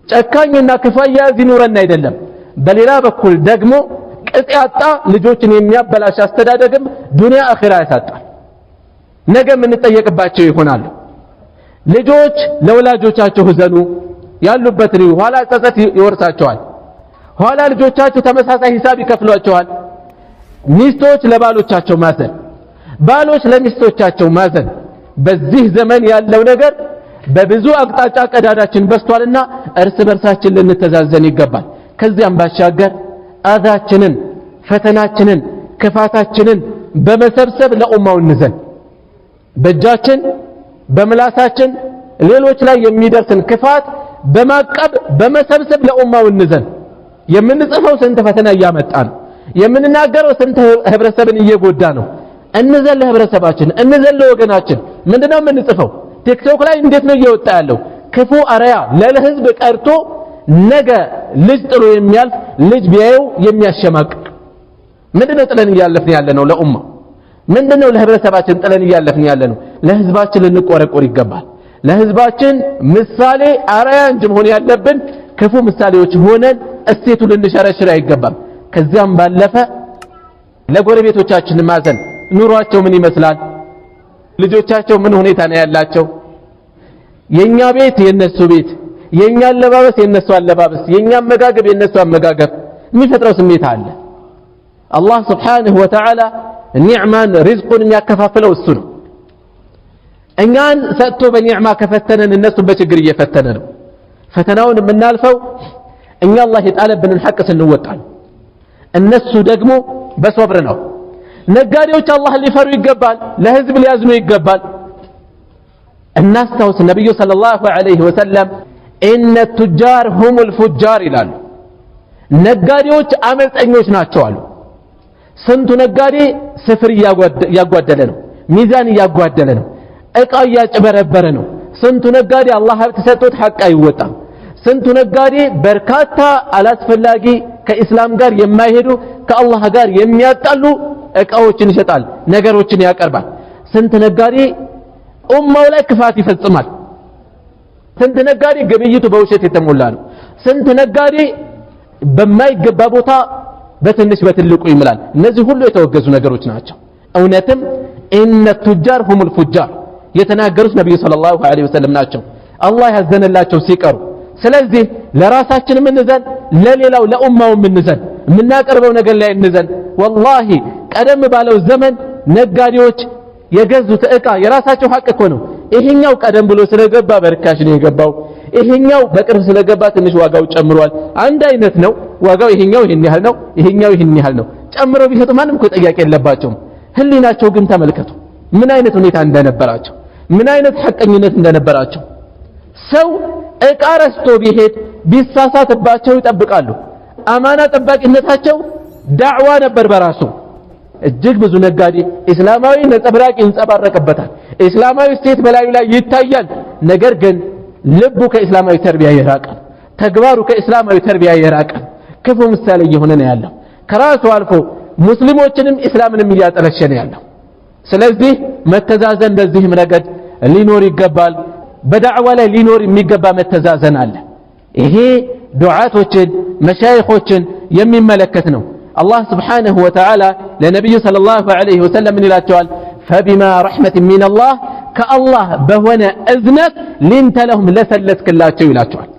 ጨካኝና ክፋያ ዚኑረን አይደለም በሌላ በኩል ደግሞ ቅጥ ያጣ ልጆችን የሚያበላሽ አስተዳደግም ዱንያ አኺራ ያሳጣል ነገ ምን ተጠየቅባቸው ይሆናል ልጆች ለወላጆቻቸው ዘኑ ያሉበትን ኋላ ጸጸት ይወርሳቸዋል ኋላ ልጆቻቸው ተመሳሳይ ሂሳብ ይከፍሏቸዋል ሚስቶች ለባሎቻቸው ማዘን ባሎች ለሚስቶቻቸው ማዘን በዚህ ዘመን ያለው ነገር በብዙ አቅጣጫ ቀዳዳችን በስቷልና እርስ በርሳችን ልንተዛዘን ይገባል ከዚያም ባሻገር አዛችንን ፈተናችንን ክፋታችንን በመሰብሰብ ለኡማው እንዘን በእጃችን በምላሳችን ሌሎች ላይ የሚደርስን ክፋት በማቀብ በመሰብሰብ ለኡማው እንዘን የምንጽፈው ስንት ፈተና ያመጣ ነው የምንናገረው ስንት ህብረተሰብን እየጎዳ ነው እንዘን ለህብረተሰባችን እንዘን ለወገናችን ምንድነው የምንጽፈው ቲክቶክ ላይ እንዴት ነው እየወጣ ያለው ክፉ አርያ ለህዝብ ቀርቶ ነገ ልጅ ጥሩ የሚያልፍ ልጅ ቢያየው የሚያሸማቅ ምንድነው ጥለን እያለፍን ያለነው ለኡማ ምንድነው ለህብረተሰባችን ጥለን እያለፍን ያለነው ለህዝባችን ልንቆረቆር ይገባል ለህዝባችን ምሳሌ አርያ እንጂ መሆን ያለብን ክፉ ምሳሌዎች ሆነን እሴቱ ልንሸረሽር አይገባም ከዚያም ባለፈ ለጎረቤቶቻችን ማዘን ኑሯቸው ምን ይመስላል ልጆቻቸው ምን ሁኔታ ነው ያላቸው የኛ ቤት የነሱ ቤት የኛ አለባበስ የነሱ አለባበስ የኛ አመጋገብ የነሱ አመጋገብ የሚፈጥረው ስሜት አለ አላህ Subhanahu Wa Ta'ala ኒዕማን ሪዝቁን የሚያከፋፍለው እሱ ነው እኛን ሰጥቶ በኒዕማ ከፈተነን እነሱ በችግር እየፈተነ ነው ፈተናውን የምናልፈው እኛ አላህ የጣለብንን ሐቅ ስንወጣ እነሱ ደግሞ በሶብር ነው ነጋዴዎች አላህ ሊፈሩ ይገባል ለህዝብ ሊያዝኑ ይገባል እናስታውስ ነብዩ ሰለላሁ ዐለይሂ ወሰለም ኢነ التجار هم الفجار ይላሉ ነጋዴዎች አመፀኞች ናቸው አሉ ስንቱ ነጋዴ ስፍር ያጓደለ ነው ሚዛን ያጓደለ ነው እቃ ያጭበረበረ ነው ስንቱ ነጋዴ አላህ ሀብት ሰጥቶት ሐቅ አይወጣም ስንቱ ነጋዴ በርካታ አላስፈላጊ ከኢስላም ጋር የማይሄዱ ከአላህ ጋር የሚያጣሉ እቃዎችን ይሸጣል ነገሮችን ያቀርባል ስንት ነጋዴ ኡማው ላይ ክፋት ይፈጽማል ስንት ነጋዴ ግብይቱ በውሸት የተሞላ ነው ስንት ነጋዴ በማይገባ ቦታ በትንሽ በትልቁ ይምላል እነዚህ ሁሉ የተወገዙ ነገሮች ናቸው እውነትም ኢነ التجار هم الفجار የተናገሩት ነብዩ ሰለላሁ ዐለይሂ ወሰለም ናቸው አላህ ያዘነላቸው ሲቀሩ ስለዚህ ለራሳችንም እንዘን ለሌላው ለኡማው እንዘን ምናቀርበው ነገር ላይ እንዘን والله ቀደም ባለው ዘመን ነጋዴዎች የገዙት ዕቃ የራሳቸው ሐቅ እኮ ነው። ይሄኛው ቀደም ብሎ ስለገባ በርካሽ ነው የገባው፣ ይሄኛው በቅርብ ስለገባ ትንሽ ዋጋው ጨምሯል። አንድ አይነት ነው ዋጋው፣ ይሄኛው ይሄን ያህል ነው፣ ይሄኛው ይሄን ያህል ነው። ጨምሮ ቢሰጡ ማንም እኮ ጥያቄ የለባቸውም። ህሊናቸው ግን ተመልከቱ ምን አይነት ሁኔታ እንደነበራቸው፣ ምን አይነት ሐቀኝነት እንደነበራቸው። ሰው ዕቃ ረስቶ ቢሄድ ቢሳሳትባቸው ይጠብቃሉ። አማና ጠባቂነታቸው ዳዕዋ ነበር በራሱ። እጅግ ብዙ ነጋዴ እስላማዊ ነጸብራቅ ይንጸባረቅበታል፣ እስላማዊ ስቴት በላዩ ላይ ይታያል። ነገር ግን ልቡ ከእስላማዊ ተርቢያ የራቀ፣ ተግባሩ ከእስላማዊ ተርቢያ የራቀ ክፉ ምሳሌ እየሆነ ነው ያለው። ከራሱ አልፎ ሙስሊሞችንም እስላምንም እያጠለሸ ነው ያለው። ስለዚህ መተዛዘን በዚህም ረገድ ሊኖር ይገባል። በዳዕዋ ላይ ሊኖር የሚገባ መተዛዘን አለ። ይሄ ዱዓቶችን መሻይኾችን የሚመለከት ነው። አላህ ስብሓንሁ ወተዓላ ለነቢዩ ሰለላሁ ዐለይሂ ወሰለም ምን ይላቸዋል? ፈቢማ ረሕመትን ሚነላህ ከአላህ በሆነ እዝነት ሊንተ ለሁም ለሰለትክላቸው ይላቸዋል።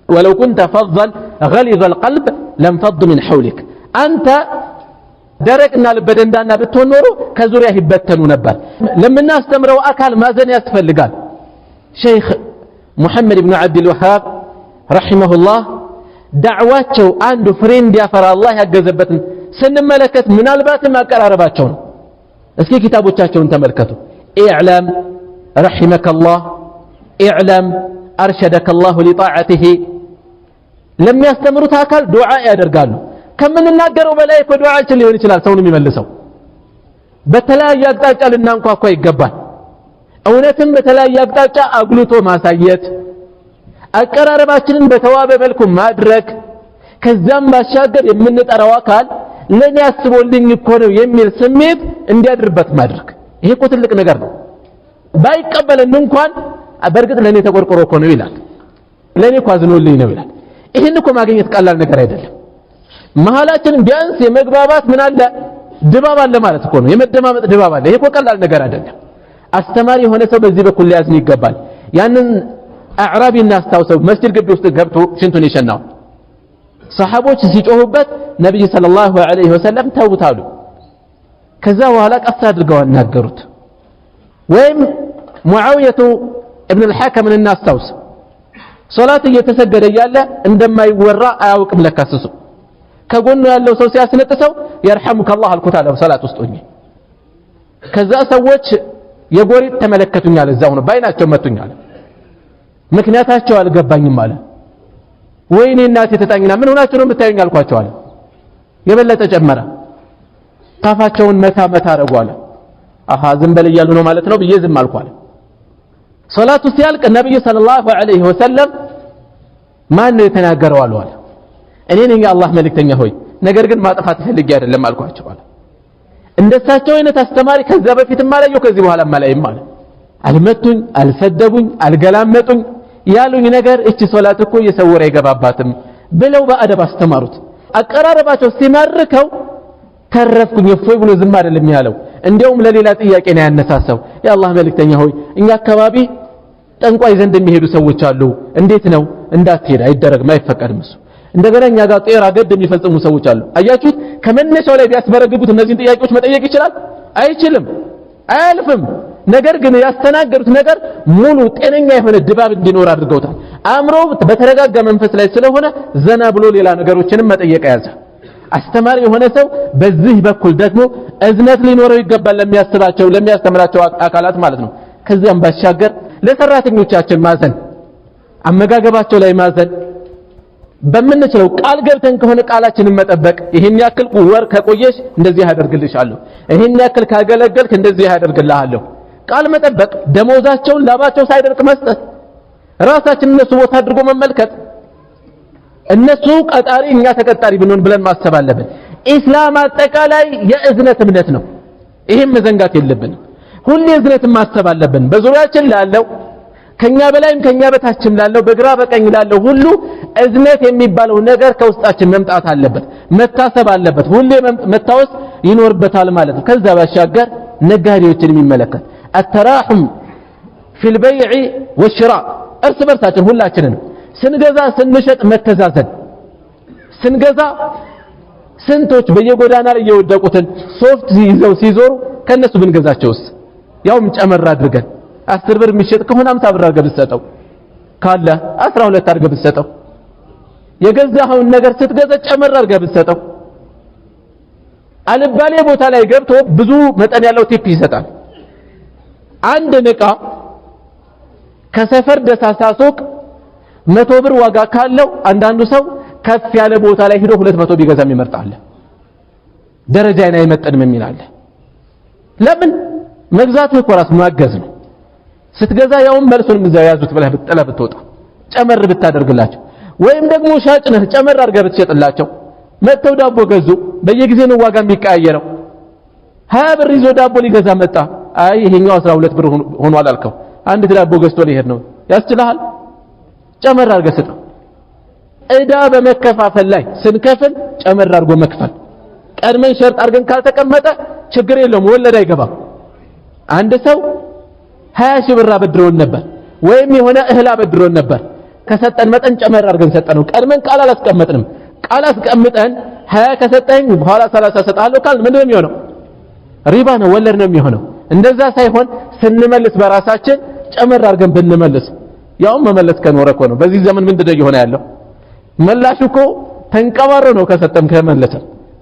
ወለው ኩንተ ፈዘን ገሊዘል ቀልብ ለንፈዱ ሚን ሐውሊክ አንተ ደረቅና ልበ ደንዳና ብትሆን ኖሮ ከዙሪያ ይበተኑ ነበር። ለምናስተምረው አካል ማዘን ያስፈልጋል። ሸይኽ ሙሐመድ ብኑ ዓብድል ወሃብ ረሒመሁላህ ዳዕዋቸው አንዱ ፍሬ እንዲያፈራ አላህ ያገዘበትን ስንመለከት ምናልባትም አቀራረባቸው ነው። እስኪ ኪታቦቻቸውን ተመልከቱ። ኢዕላም ረሒመከላህ፣ ኢዕላም አርሸደከላሁ ሊጣዓቲሂ። ለሚያስተምሩት አካል ዱዓ ያደርጋሉ። ከምንናገረው በላይ እኮ ዱዓችን ሊሆን ይችላል ሰውን የሚመልሰው። በተለያየ አቅጣጫ ልናንኳኳ ይገባል። እውነትም በተለያየ አቅጣጫ አጉልቶ ማሳየት፣ አቀራረባችንን በተዋበ መልኩ ማድረግ፣ ከዛም ባሻገር የምንጠራው አካል ለኔ ያስቦልኝ እኮ ነው የሚል ስሜት እንዲያድርበት ማድረግ። ይሄ እኮ ትልቅ ነገር ነው። ባይቀበለን እንኳን በእርግጥ ለኔ ተቆርቆሮ እኮ ነው ይላል፣ ለኔ እኮ አዝኖልኝ ነው ይላል። ይሄን እኮ ማግኘት ቀላል ነገር አይደለም። መሃላችን ቢያንስ የመግባባት ምን አለ ድባብ አለ ማለት እኮ ነው። የመደማመጥ ድባብ አለ። ይሄ እኮ ቀላል ነገር አይደለም። አስተማሪ የሆነ ሰው በዚህ በኩል ሊያዝን ይገባል። ያንን አዕራቢ እናስታውሰው፣ መስጂድ ግቢ ውስጥ ገብቶ ሽንቱን የሸናው ሰሃቦች ሲጮሁበት ነብዩ ሰለላሁ ዐለይሂ ወሰለም ተውታሉ። ከዛ በኋላ ቀስ አድርገው አናገሩት። ወይም ሙዓዊየቱ ኢብኑ አልሐከምን እናስታውስ፣ ሶላት እየተሰገደ እያለ እንደማይወራ አያውቅም ለካስሱ። ከጎኑ ያለው ሰው ሲያስነጥሰው የርሐሙከላህ አልኩት አለ ሶላት ውስጥ ሆኜ። ከዛ ሰዎች የጎሪጥ ተመለከቱኛል፣ እዛው ነው ባይናቸው መቱኛል። ምክንያታቸው አልገባኝም አለ። ወይኔ እናቴ ተጣኝና ምን ሆናችሁ ነው የምታዩኝ አልኳቸው አለ። የበለጠ ጨመረ። ታፋቸውን መታ መታ አረጉ አለ። አሃ ዝም በል እያሉ ነው ማለት ነው ብዬ ዝም አልኩ አለ። ሶላቱ ሲያልቅ ነብዩ ሰለላሁ ዐለይሂ ወሰለም ማን ነው የተናገረው አሉ አለ። እኔ ነኝ የአላህ መልእክተኛ ሆይ፣ ነገር ግን ማጥፋት ፈልጌ አይደለም አልኳቸው አለ። እንደሳቸው አይነት አስተማሪ ከዛ በፊትም አላየሁ ከዚህ በኋላም አላይም አለ። አልመቱኝ፣ አልሰደቡኝ፣ አልገላመጡኝ ያሉኝ ነገር እቺ ሶላት እኮ እየሰወረ አይገባባትም ብለው በአደብ አስተማሩት። አቀራረባቸው ሲማርከው ተረፍኩኝ እፎይ ብሎ ዝም አይደለም ያለው። እንዲያውም ለሌላ ጥያቄ ነው ያነሳሳው። የአላህ መልእክተኛ ሆይ እኛ አካባቢ ጠንቋይ ዘንድ የሚሄዱ ሰዎች አሉ፣ እንዴት ነው? እንዳትሄድ አይደረግም፣ አይፈቀድም እሱ። እንደገና እኛ ጋር ጤራ ገድ የሚፈጽሙ ሰዎች አሉ። አያችሁት? ከመነሻው ላይ ቢያስበረግቡት እነዚህን ጥያቄዎች መጠየቅ ይችላል? አይችልም፣ አያልፍም። ነገር ግን ያስተናገሩት ነገር ሙሉ ጤነኛ የሆነ ድባብ እንዲኖር አድርገውታል። አእምሮ በተረጋጋ መንፈስ ላይ ስለሆነ ዘና ብሎ ሌላ ነገሮችንም መጠየቅ ያዘ። አስተማሪ የሆነ ሰው በዚህ በኩል ደግሞ እዝነት ሊኖረው ይገባል ለሚያስባቸው ለሚያስተምራቸው አካላት ማለት ነው። ከዚያም ባሻገር ለሰራተኞቻችን ማዘን፣ አመጋገባቸው ላይ ማዘን፣ በምንችለው ቃል ገብተን ከሆነ ቃላችንን መጠበቅ። ይሄን ያክል ወር ከቆየሽ እንደዚህ ያደርግልሻለሁ፣ ይሄን ያክል ካገለገልክ እንደዚህ ያደርግልሃለሁ። ቃል መጠበቅ፣ ደሞዛቸውን ላባቸው ሳይደርቅ መስጠት፣ ራሳችንን እነሱ ቦታ አድርጎ መመልከት። እነሱ ቀጣሪ እኛ ተቀጣሪ ብንሆን ብለን ማሰብ አለብን። ኢስላም አጠቃላይ የእዝነት እምነት ነው። ይሄን መዘንጋት የለብንም። ሁሌ እዝነትን ማሰብ አለብን። በዙሪያችን ላለው ከኛ በላይም ከኛ በታችም ላለው በግራ በቀኝ ላለው ሁሉ እዝነት የሚባለው ነገር ከውስጣችን መምጣት አለበት፣ መታሰብ አለበት፣ ሁሌ መታወስ ይኖርበታል ማለት ነው። ከዛ ባሻገር ነጋዴዎችን የሚመለከት التراحم في البيع والشراء እርስ በርሳችን ሁላችንን ስንገዛ ስንሸጥ መተዛዘን። ስንገዛ ስንቶች በየጎዳና ላይ የወደቁትን ሶፍት ይዘው ሲዞሩ ከነሱ ብንገዛቸውስ ያውም ጨመር አድርገን 10 ብር የሚሸጥ ከሆነ 50 ብር አድርገህ ብትሰጠው ካለ 12 አድርገህ ብትሰጠው የገዛኸውን ነገር ስትገዛ ጨመር አድርገህ ብትሰጠው አልባሌ ቦታ ላይ ገብቶ ብዙ መጠን ያለው ቲፕ ይሰጣል። አንድ ዕቃ ከሰፈር ደሳሳ ሱቅ 100 ብር ዋጋ ካለው አንዳንዱ ሰው ከፍ ያለ ቦታ ላይ ሄዶ 200 ቢገዛም ይመርጣል። ደረጃዬን አይመጥንም የሚል አለ። ለምን? መግዛቱ እኮ ራስ ማገዝ ነው። ስትገዛ ያውም መልሱን እዛው ያዙት ብለህ ብትጠላ ብትወጣ ጨመር ብታደርግላቸው ወይም ደግሞ ሻጭ ነህ ጨመር አድርገህ ብትሸጥላቸው መተው ዳቦ ገዙ። በየጊዜው ነው ዋጋ የሚቀያየረው። 20 ብር ይዞ ዳቦ ሊገዛ መጣ። አይ ይሄኛው 12 ብር ሆኗል አልከው። አንድ ዳቦ ገዝቶ ሊሄድ ነው። ያስችልሃል? ጨመር አድርገህ ስጠው። ዕዳ በመከፋፈል ላይ ስንከፍል ጨመር አድርጎ መክፈል። ቀድመን ሸርጥ አድርገን ካልተቀመጠ ችግር የለውም፣ ወለድ አይገባም። አንድ ሰው 20 ሺህ ብር አበድሮን ነበር ወይም የሆነ እህል አበድሮን ነበር። ከሰጠን መጠን ጨመር አድርገን ሰጠነው። ቀድመን ቃል አላስቀመጥንም። ቃል አስቀምጠን 20 ከሰጠኝ በኋላ 30 ሰጣለሁ ካል ምንድነው የሚሆነው? ሪባ ነው፣ ወለድ ነው የሚሆነው። እንደዛ ሳይሆን ስንመልስ በራሳችን ጨመር አድርገን ብንመልስ ያው መመለስ ከኖረ እኮ ነው። በዚህ ዘመን ምንድነው እየሆነ ያለው? መላሽ እኮ ተንቀባሮ ነው ከሰጠም ከመለሰ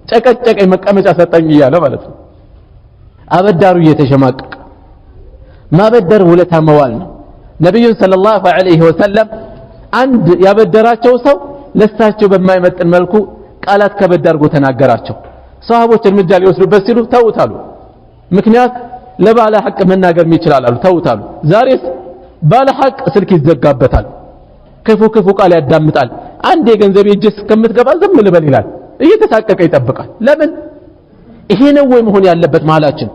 ጨቀጨቀኝ መቀመጫ ሰጠኝ እያለ ማለት ነው። አበዳሩ እየተሸማቀቀ ማበደር ውለታ መዋል ነው። ነብዩ ሰለላሁ ዐለይሂ ወሰለም አንድ ያበደራቸው ሰው ለሳቸው በማይመጥን መልኩ ቃላት ከበድ አድርጎ ተናገራቸው። ሰሃቦች እርምጃ ሊወስዱበት ሲሉ ተውታሉ። ምክንያት ለባለ ሐቅ መናገር ይችላል አሉ፣ ተውታሉ። ዛሬስ ባለ ሐቅ ስልክ ይዘጋበታል፣ ክፉ ቃል ያዳምጣል። አንድ የገንዘብ እጅስ ከምትገባ ዝም ልበል ይላል፣ እየተሳቀቀ ይጠብቃል። ለምን? ይሄ ነው ወይ መሆን ያለበት መሃላችን?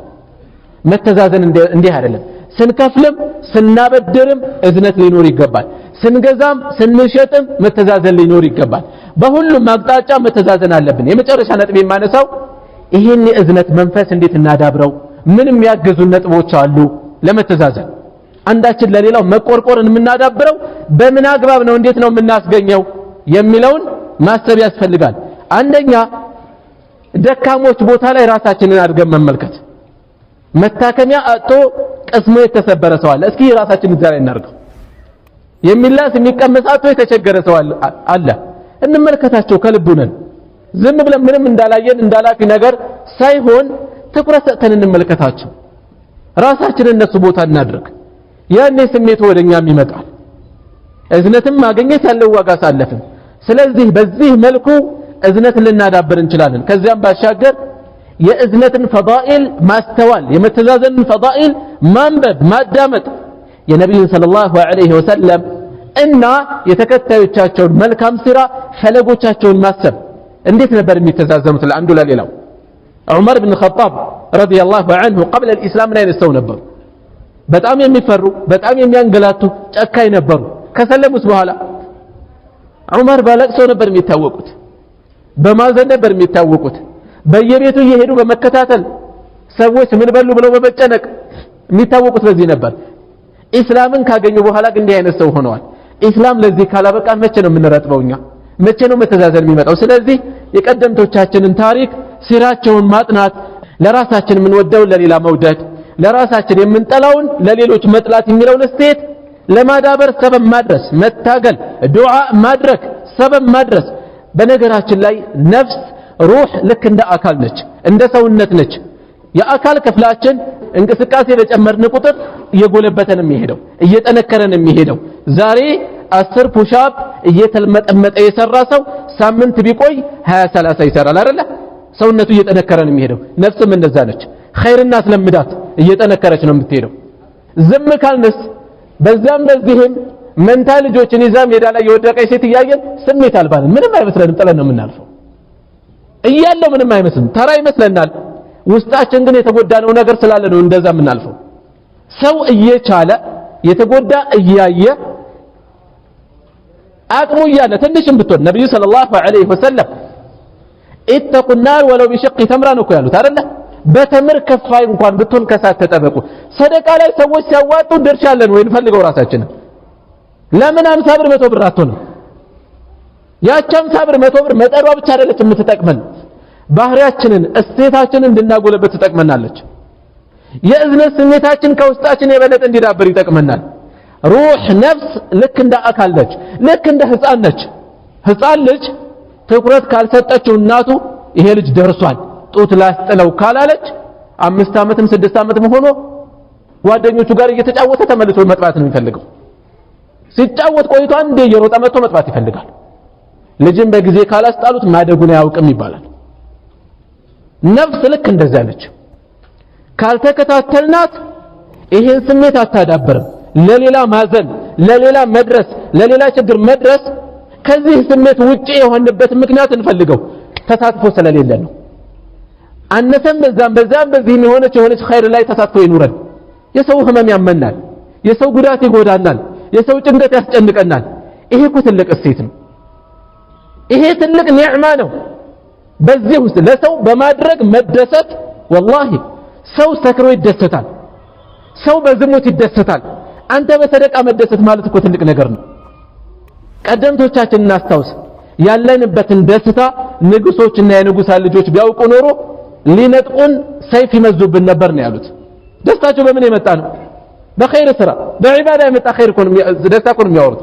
መተዛዘን እንዲህ አይደለም። ስንከፍልም ስናበድርም እዝነት ሊኖር ይገባል። ስንገዛም ስንሸጥም መተዛዘን ሊኖር ይገባል። በሁሉም አቅጣጫ መተዛዘን አለብን። የመጨረሻ ነጥብ የማነሳው ይህን የእዝነት መንፈስ እንዴት እናዳብረው? ምን የሚያግዙ ነጥቦች አሉ ለመተዛዘን? አንዳችን ለሌላው መቆርቆርን የምናዳብረው በምን አግባብ ነው? እንዴት ነው የምናስገኘው የሚለውን ማሰብ ያስፈልጋል። አንደኛ ደካሞች ቦታ ላይ ራሳችንን አድርገን መመልከት። መታከሚያ አጥቶ ቅስሙ የተሰበረ ሰው አለ። እስኪ ራሳችንን እዛ ላይ እናድርገው። የሚላስ የሚቀመስ አጥቶ የተቸገረ ሰው አለ። እንመልከታቸው ከልቡ ነን። ዝም ብለን ምንም እንዳላየን እንዳላፊ ነገር ሳይሆን ትኩረት ሰጥተን እንመልከታቸው። ራሳችንን እነሱ ቦታ እናድርግ። ያኔ ስሜቱ ወደኛም ይመጣል። እዝነትም ማግኘት ያለው ዋጋ ሳለፍን። ስለዚህ በዚህ መልኩ እዝነትን ልናዳብር እንችላለን። ከዚያም ባሻገር የእዝነትን ፈዳኢል ማስተዋል፣ የመተዛዘንን ፈዳኢል ማንበብ፣ ማዳመጥ፣ የነቢዩን ሰለላሁ ዐለይሂ ወሰለም እና የተከታዮቻቸውን መልካም ሥራ ፈለጎቻቸውን ማሰብ። እንዴት ነበር የሚተዛዘኑት ለአንዱ ለሌላው? ዑመር ብን ኸጣብ ረዲየላሁ ዐንሁ ቀብለ الإسلام ላይ ሰው ነበሩ። በጣም የሚፈሩ በጣም የሚያንገላቱ ጨካኝ ነበሩ። ከሰለሙስ በኋላ ዑመር በለቅሶ ነበር የሚታወቁት፣ በማዘን ነበር የሚታወቁት። በየቤቱ እየሄዱ በመከታተል ሰዎች ምን በሉ ብለው በመጨነቅ የሚታወቁት በዚህ ነበር። ኢስላምን ካገኙ በኋላ ግን እንዲህ አይነት ሰው ሆነዋል። ኢስላም ለዚህ ካላበቃን መቼ ነው የምንረጥበው? እኛ መቼ ነው መተዛዘን የሚመጣው? ስለዚህ የቀደምቶቻችንን ታሪክ ሲራቸውን ማጥናት፣ ለራሳችን የምንወደውን ለሌላ መውደድ፣ ለራሳችን የምንጠላውን ለሌሎች መጥላት የሚለውን እስቴት ለማዳበር ሰበብ ማድረስ፣ መታገል፣ ዱዓ ማድረግ፣ ሰበብ ማድረስ። በነገራችን ላይ ነፍስ ሩህ ልክ እንደ አካል ነች፣ እንደ ሰውነት ነች። የአካል ክፍላችን እንቅስቃሴ በጨመርን ቁጥር እየጎለበተን የሚሄደው እየጠነከረን የሚሄደው። ዛሬ 10 ፑሻፕ እየተልመጠመጠ የሰራ ሰው ሳምንት ቢቆይ 20-30 ይሰራል አይደለ? ሰውነቱ እየጠነከረን የሚሄደው። ነፍስም እንደዛ ነች። ኸይርና ስለምዳት እየጠነከረች ነው የምትሄደው። ዝም ካልንስ በዛም በዚህም መንታ ልጆችን ይዛ ሜዳ ላይ የወደቀች ሴት እያየን ስሜት አልባልን ምንም አይመስለንም፣ ጥለን ነው የምናልፈው። እያለው ምንም አይመስልም፣ ተራ ይመስለናል። ውስጣችን ግን የተጎዳነው ነገር ስላለ ነው እንደዛ የምናልፈው። ሰው እየቻለ የተጎዳ እያየ አቅሙ እያለ ትንሽም ብትሆን ነብዩ ሰለላሁ ዐለይሂ ወሰለም ኢተቁ النار ولو بشق تمرة ነው ያሉት አይደለ? በተምር ከፋይ እንኳን ብትሆን ከሳት ተጠበቁ። ሰደቃ ላይ ሰዎች ሲያዋጡ ድርሻለን ወይ እንፈልገው ራሳችንን። ለምን 50 ብር 100 ብር አትሆንም? ያቺ 50 ብር 100 ብር መጠሯ ብቻ አይደለች የምትጠቅመን፣ ባህሪያችንን እስቴታችንን እንድናጎለበት ትጠቅመናለች። የእዝነት ስሜታችን ከውስጣችን የበለጠ እንዲዳብር ይጠቅመናል። ሩህ ነፍስ ልክ እንደ አካል ነች፣ ልክ እንደ ህፃን ነች። ህፃን ልጅ ትኩረት ካልሰጠችው እናቱ ይሄ ልጅ ደርሷል ጡት ላስጥለው ካላለች 5 ዓመትም 6 ዓመትም ሆኖ ጓደኞቹ ጋር እየተጫወተ ተመልሶ መጥባት ነው የሚፈልገው። ሲጫወት ቆይቶ አንዴ እየሮጠ መጥቶ መጥባት ይፈልጋል። ልጅን በጊዜ ካላስጣሉት ማደጉን አያውቅም ይባላል። ነፍስ ልክ እንደዛ ነች። ካልተከታተልናት ይሄን ስሜት አታዳብርም። ለሌላ ማዘን፣ ለሌላ መድረስ፣ ለሌላ ችግር መድረስ ከዚህ ስሜት ውጪ የሆነበት ምክንያት እንፈልገው ተሳትፎ ስለሌለ ነው። አነሰም በዛም በዚህም የሆነች ኸይር ላይ ተሳትፎ ይኑረን። የሰው ህመም ያመናል፣ የሰው ጉዳት ይጎዳናል፣ የሰው ጭንቀት ያስጨንቀናል። ይሄ እኮ ትልቅ እሴት ነው። ይሄ ትልቅ ኒዕማ ነው። በዚህ ውስጥ ለሰው በማድረግ መደሰት ወላሂ ሰው ሰክሮ ይደሰታል፣ ሰው በዝሙት ይደሰታል። አንተ በሰደቃ መደሰት ማለት እኮ ትልቅ ነገር ነው። ቀደምቶቻችን እናስታውስ፣ ያለንበትን ደስታ ንጉሶችና የንጉሳን ልጆች ቢያውቁ ኖሮ ሊነጥቁን ሰይፍ ይመዙብን ነበር ነው ያሉት። ደስታቸው በምን የመጣ ነው? በኸይር ስራ በዒባዳ የመጣ ኸይር እኮ ነው። ደስታ እኮ ነው የሚያወሩት።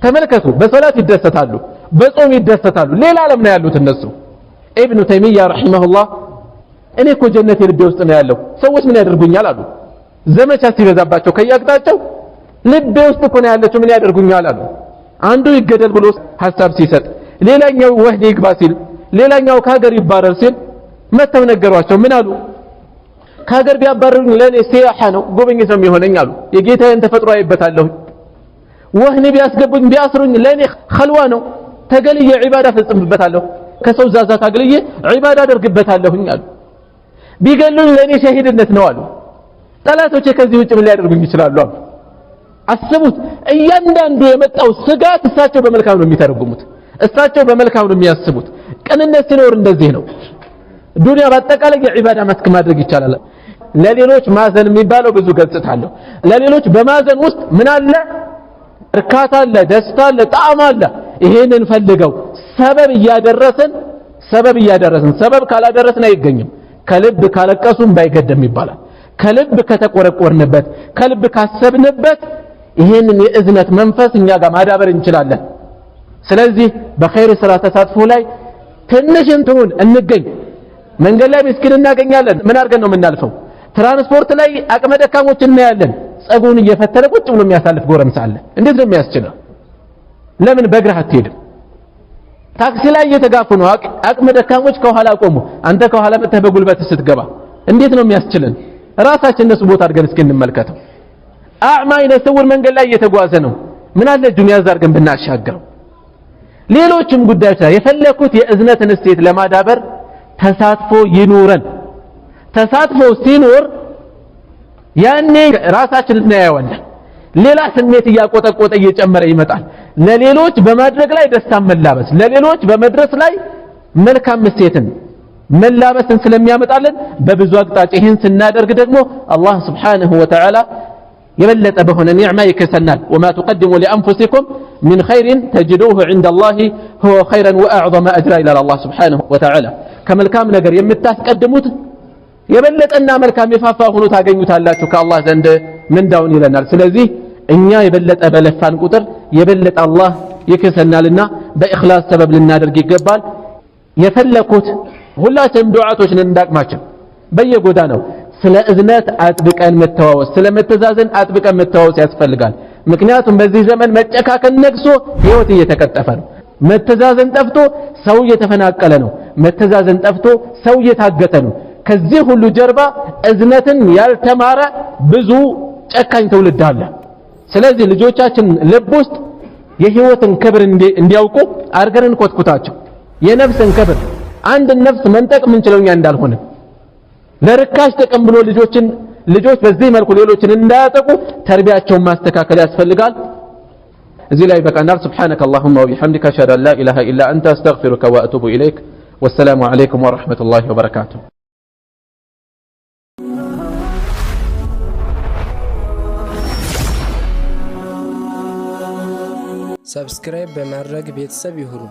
ተመልከቱ፣ በሶላት ይደሰታሉ፣ በጾም ይደሰታሉ። ሌላ ዓለም ነው ያሉት እነሱ። ኢብኑ ተይሚያ ረሂመሁላህ እኔ እኮ ጀነት ልቤ ውስጥ ነው ያለው፣ ሰዎች ምን ያደርጉኛል አሉ። ዘመቻ ሲበዛባቸው ከያቅጣጫው ልቤ ውስጥ እኮ ነው ያለችው፣ ምን ያደርጉኛል አሉ። አንዱ ይገደል ብሎ ሐሳብ ሲሰጥ፣ ሌላኛው ወህኒ ይግባ ሲል፣ ሌላኛው ከሀገር ይባረር ሲል መተው ነገሯቸው። ምን አሉ? ከሀገር ቢያባረሩኝ ለኔ ሲያሐ ነው፣ ጉብኝት ነው የሚሆነኝ አሉ። የጌታዬን ተፈጥሮ አይበታለሁ። ወህኒ ቢያስገቡኝ ቢያስሩኝ ለኔ ኸልዋ ነው፣ ተገልዬ ዒባዳ ፈጽምበታለሁ፣ ከሰው ዛዛት አግልዬ ዒባዳ አደርግበታለሁኝ አሉ። ቢገሉኝ ለኔ ሸሂድነት ነው አሉ። ጠላቶቼ ከዚህ ውጭ ምን ሊያደርጉኝ ይችላሉ አሉ። አስቡት፣ እያንዳንዱ የመጣው ስጋት እሳቸው በመልካም ነው የሚተረጉሙት፣ እሳቸው በመልካም ነው የሚያስቡት። ቅንነት ሲኖር እንደዚህ ነው። ዱንያ በአጠቃላይ የዒባዳ መስክ ማድረግ ይቻላል። ለሌሎች ማዘን የሚባለው ብዙ ገጽታ አለው። ለሌሎች በማዘን ውስጥ ምን አለ? እርካታ አለ፣ ደስታ አለ፣ ጣዕም አለ። ይሄንን ፈልገው ሰበብ እያደረስን ሰበብ ካላደረስን አይገኝም። ከልብ ካለቀሱም ባይገደም ይባላል። ከልብ ከተቆረቆርንበት፣ ከልብ ካሰብንበት ይሄንን የእዝነት መንፈስ እኛ ጋር ማዳበር እንችላለን። ስለዚህ በኸይር ስራ ተሳትፎ ላይ ትንሽም ትሁን እንገኝ። መንገድ ላይ ምስኪን እናገኛለን፣ ምን አድርገን ነው የምናልፈው? ትራንስፖርት ላይ አቅመ ደካሞች እናያለን፣ ጸጉን እየፈተለ ቁጭ ብሎ የሚያሳልፍ ጎረምሳ አለ። እንዴት ነው የሚያስችለው? ለምን በእግርህ አትሄድም? ታክሲ ላይ እየተጋፉ ነው አቅመ ደካሞች ከኋላ ቆሙ፣ አንተ ከኋላ መጥተህ በጉልበት ስትገባ እንዴት ነው የሚያስችለን? ራሳችን እነሱ ቦታ አድርገን እስኪ እንመልከተው። አዕማ አይነ ስውር መንገድ ላይ እየተጓዘ ነው፣ ምን አለ ዱንያ ዛርገን ብናሻገረው። ሌሎችም ጉዳዮች ላይ የፈለኩት የእዝነትን እሴት ለማዳበር ተሳትፎ ይኑረን። ተሳትፎ ሲኖር ያኔ ራሳችን እናያዋለን። ሌላ ስሜት እያቆጠቆጠ እየጨመረ ይመጣል። ለሌሎች በማድረግ ላይ ደስታ መላበስ፣ ለሌሎች በመድረስ ላይ መልካም እሴትን መላበስን ስለሚያመጣልን በብዙ አቅጣጫ ይህን ስናደርግ ደግሞ አላህ ስብሓንሁ ወተዓላ የበለጠ በሆነ ኒዕማ ይከሰናል። ወማ ትቀድሙ ሊአንፉሲኩም ሚን ኸይሪን ተጅዱሁ ዐንደ አላህ ሁወ ኸይረን ወአዕዘመ አጅራ ይላል አላህ ስብሓንሁ ወተዓላ። ከመልካም ነገር የምታስቀድሙት የበለጠና መልካም የፋፋ ሆኖ ታገኙታላችሁ ከአላህ ዘንድ ምንዳውን ይለናል። ስለዚህ እኛ የበለጠ በለፋን ቁጥር የበለጠ አላህ ይከሰናልና በእኽላስ ሰበብ ልናደርግ ይገባል። የፈለኩት ሁላችንም ዱዓቶች ነን እንዳቅማችን በየጎዳናው ስለ እዝነት አጥብቀን መተዋወስ፣ ስለ መተዛዘን አጥብቀን መተዋወስ ያስፈልጋል። ምክንያቱም በዚህ ዘመን መጨካከን ነግሶ ህይወት እየተቀጠፈ ነው። መተዛዘን ጠፍቶ ሰው እየተፈናቀለ ነው። መተዛዘን ጠፍቶ ሰው እየታገተ ነው። ከዚህ ሁሉ ጀርባ እዝነትን ያልተማረ ብዙ ጨካኝ ትውልድ አለ። ስለዚህ ልጆቻችን ልብ ውስጥ የህይወትን ክብር እንዲያውቁ አርገን ኮትኩታቸው። የነፍስን ክብር አንድ ነፍስ መንጠቅ የምንችለው እኛ እንዳልሆነ ለርካሽ ጥቅም ብሎ ልጆች በዚህ መልኩ ሌሎችን እንዳያጠቁ ተርቢያቸውን ማስተካከል ያስፈልጋል። እዚህ ላይ በቃናል። سبحانك اللهم وبحمدك اشهد ان لا اله الا انت استغفرك واتوب اليك والسلام عليكم ورحمه الله وبركاته. ሰብስክራይብ በማድረግ ቤተሰብ ይሁኑ።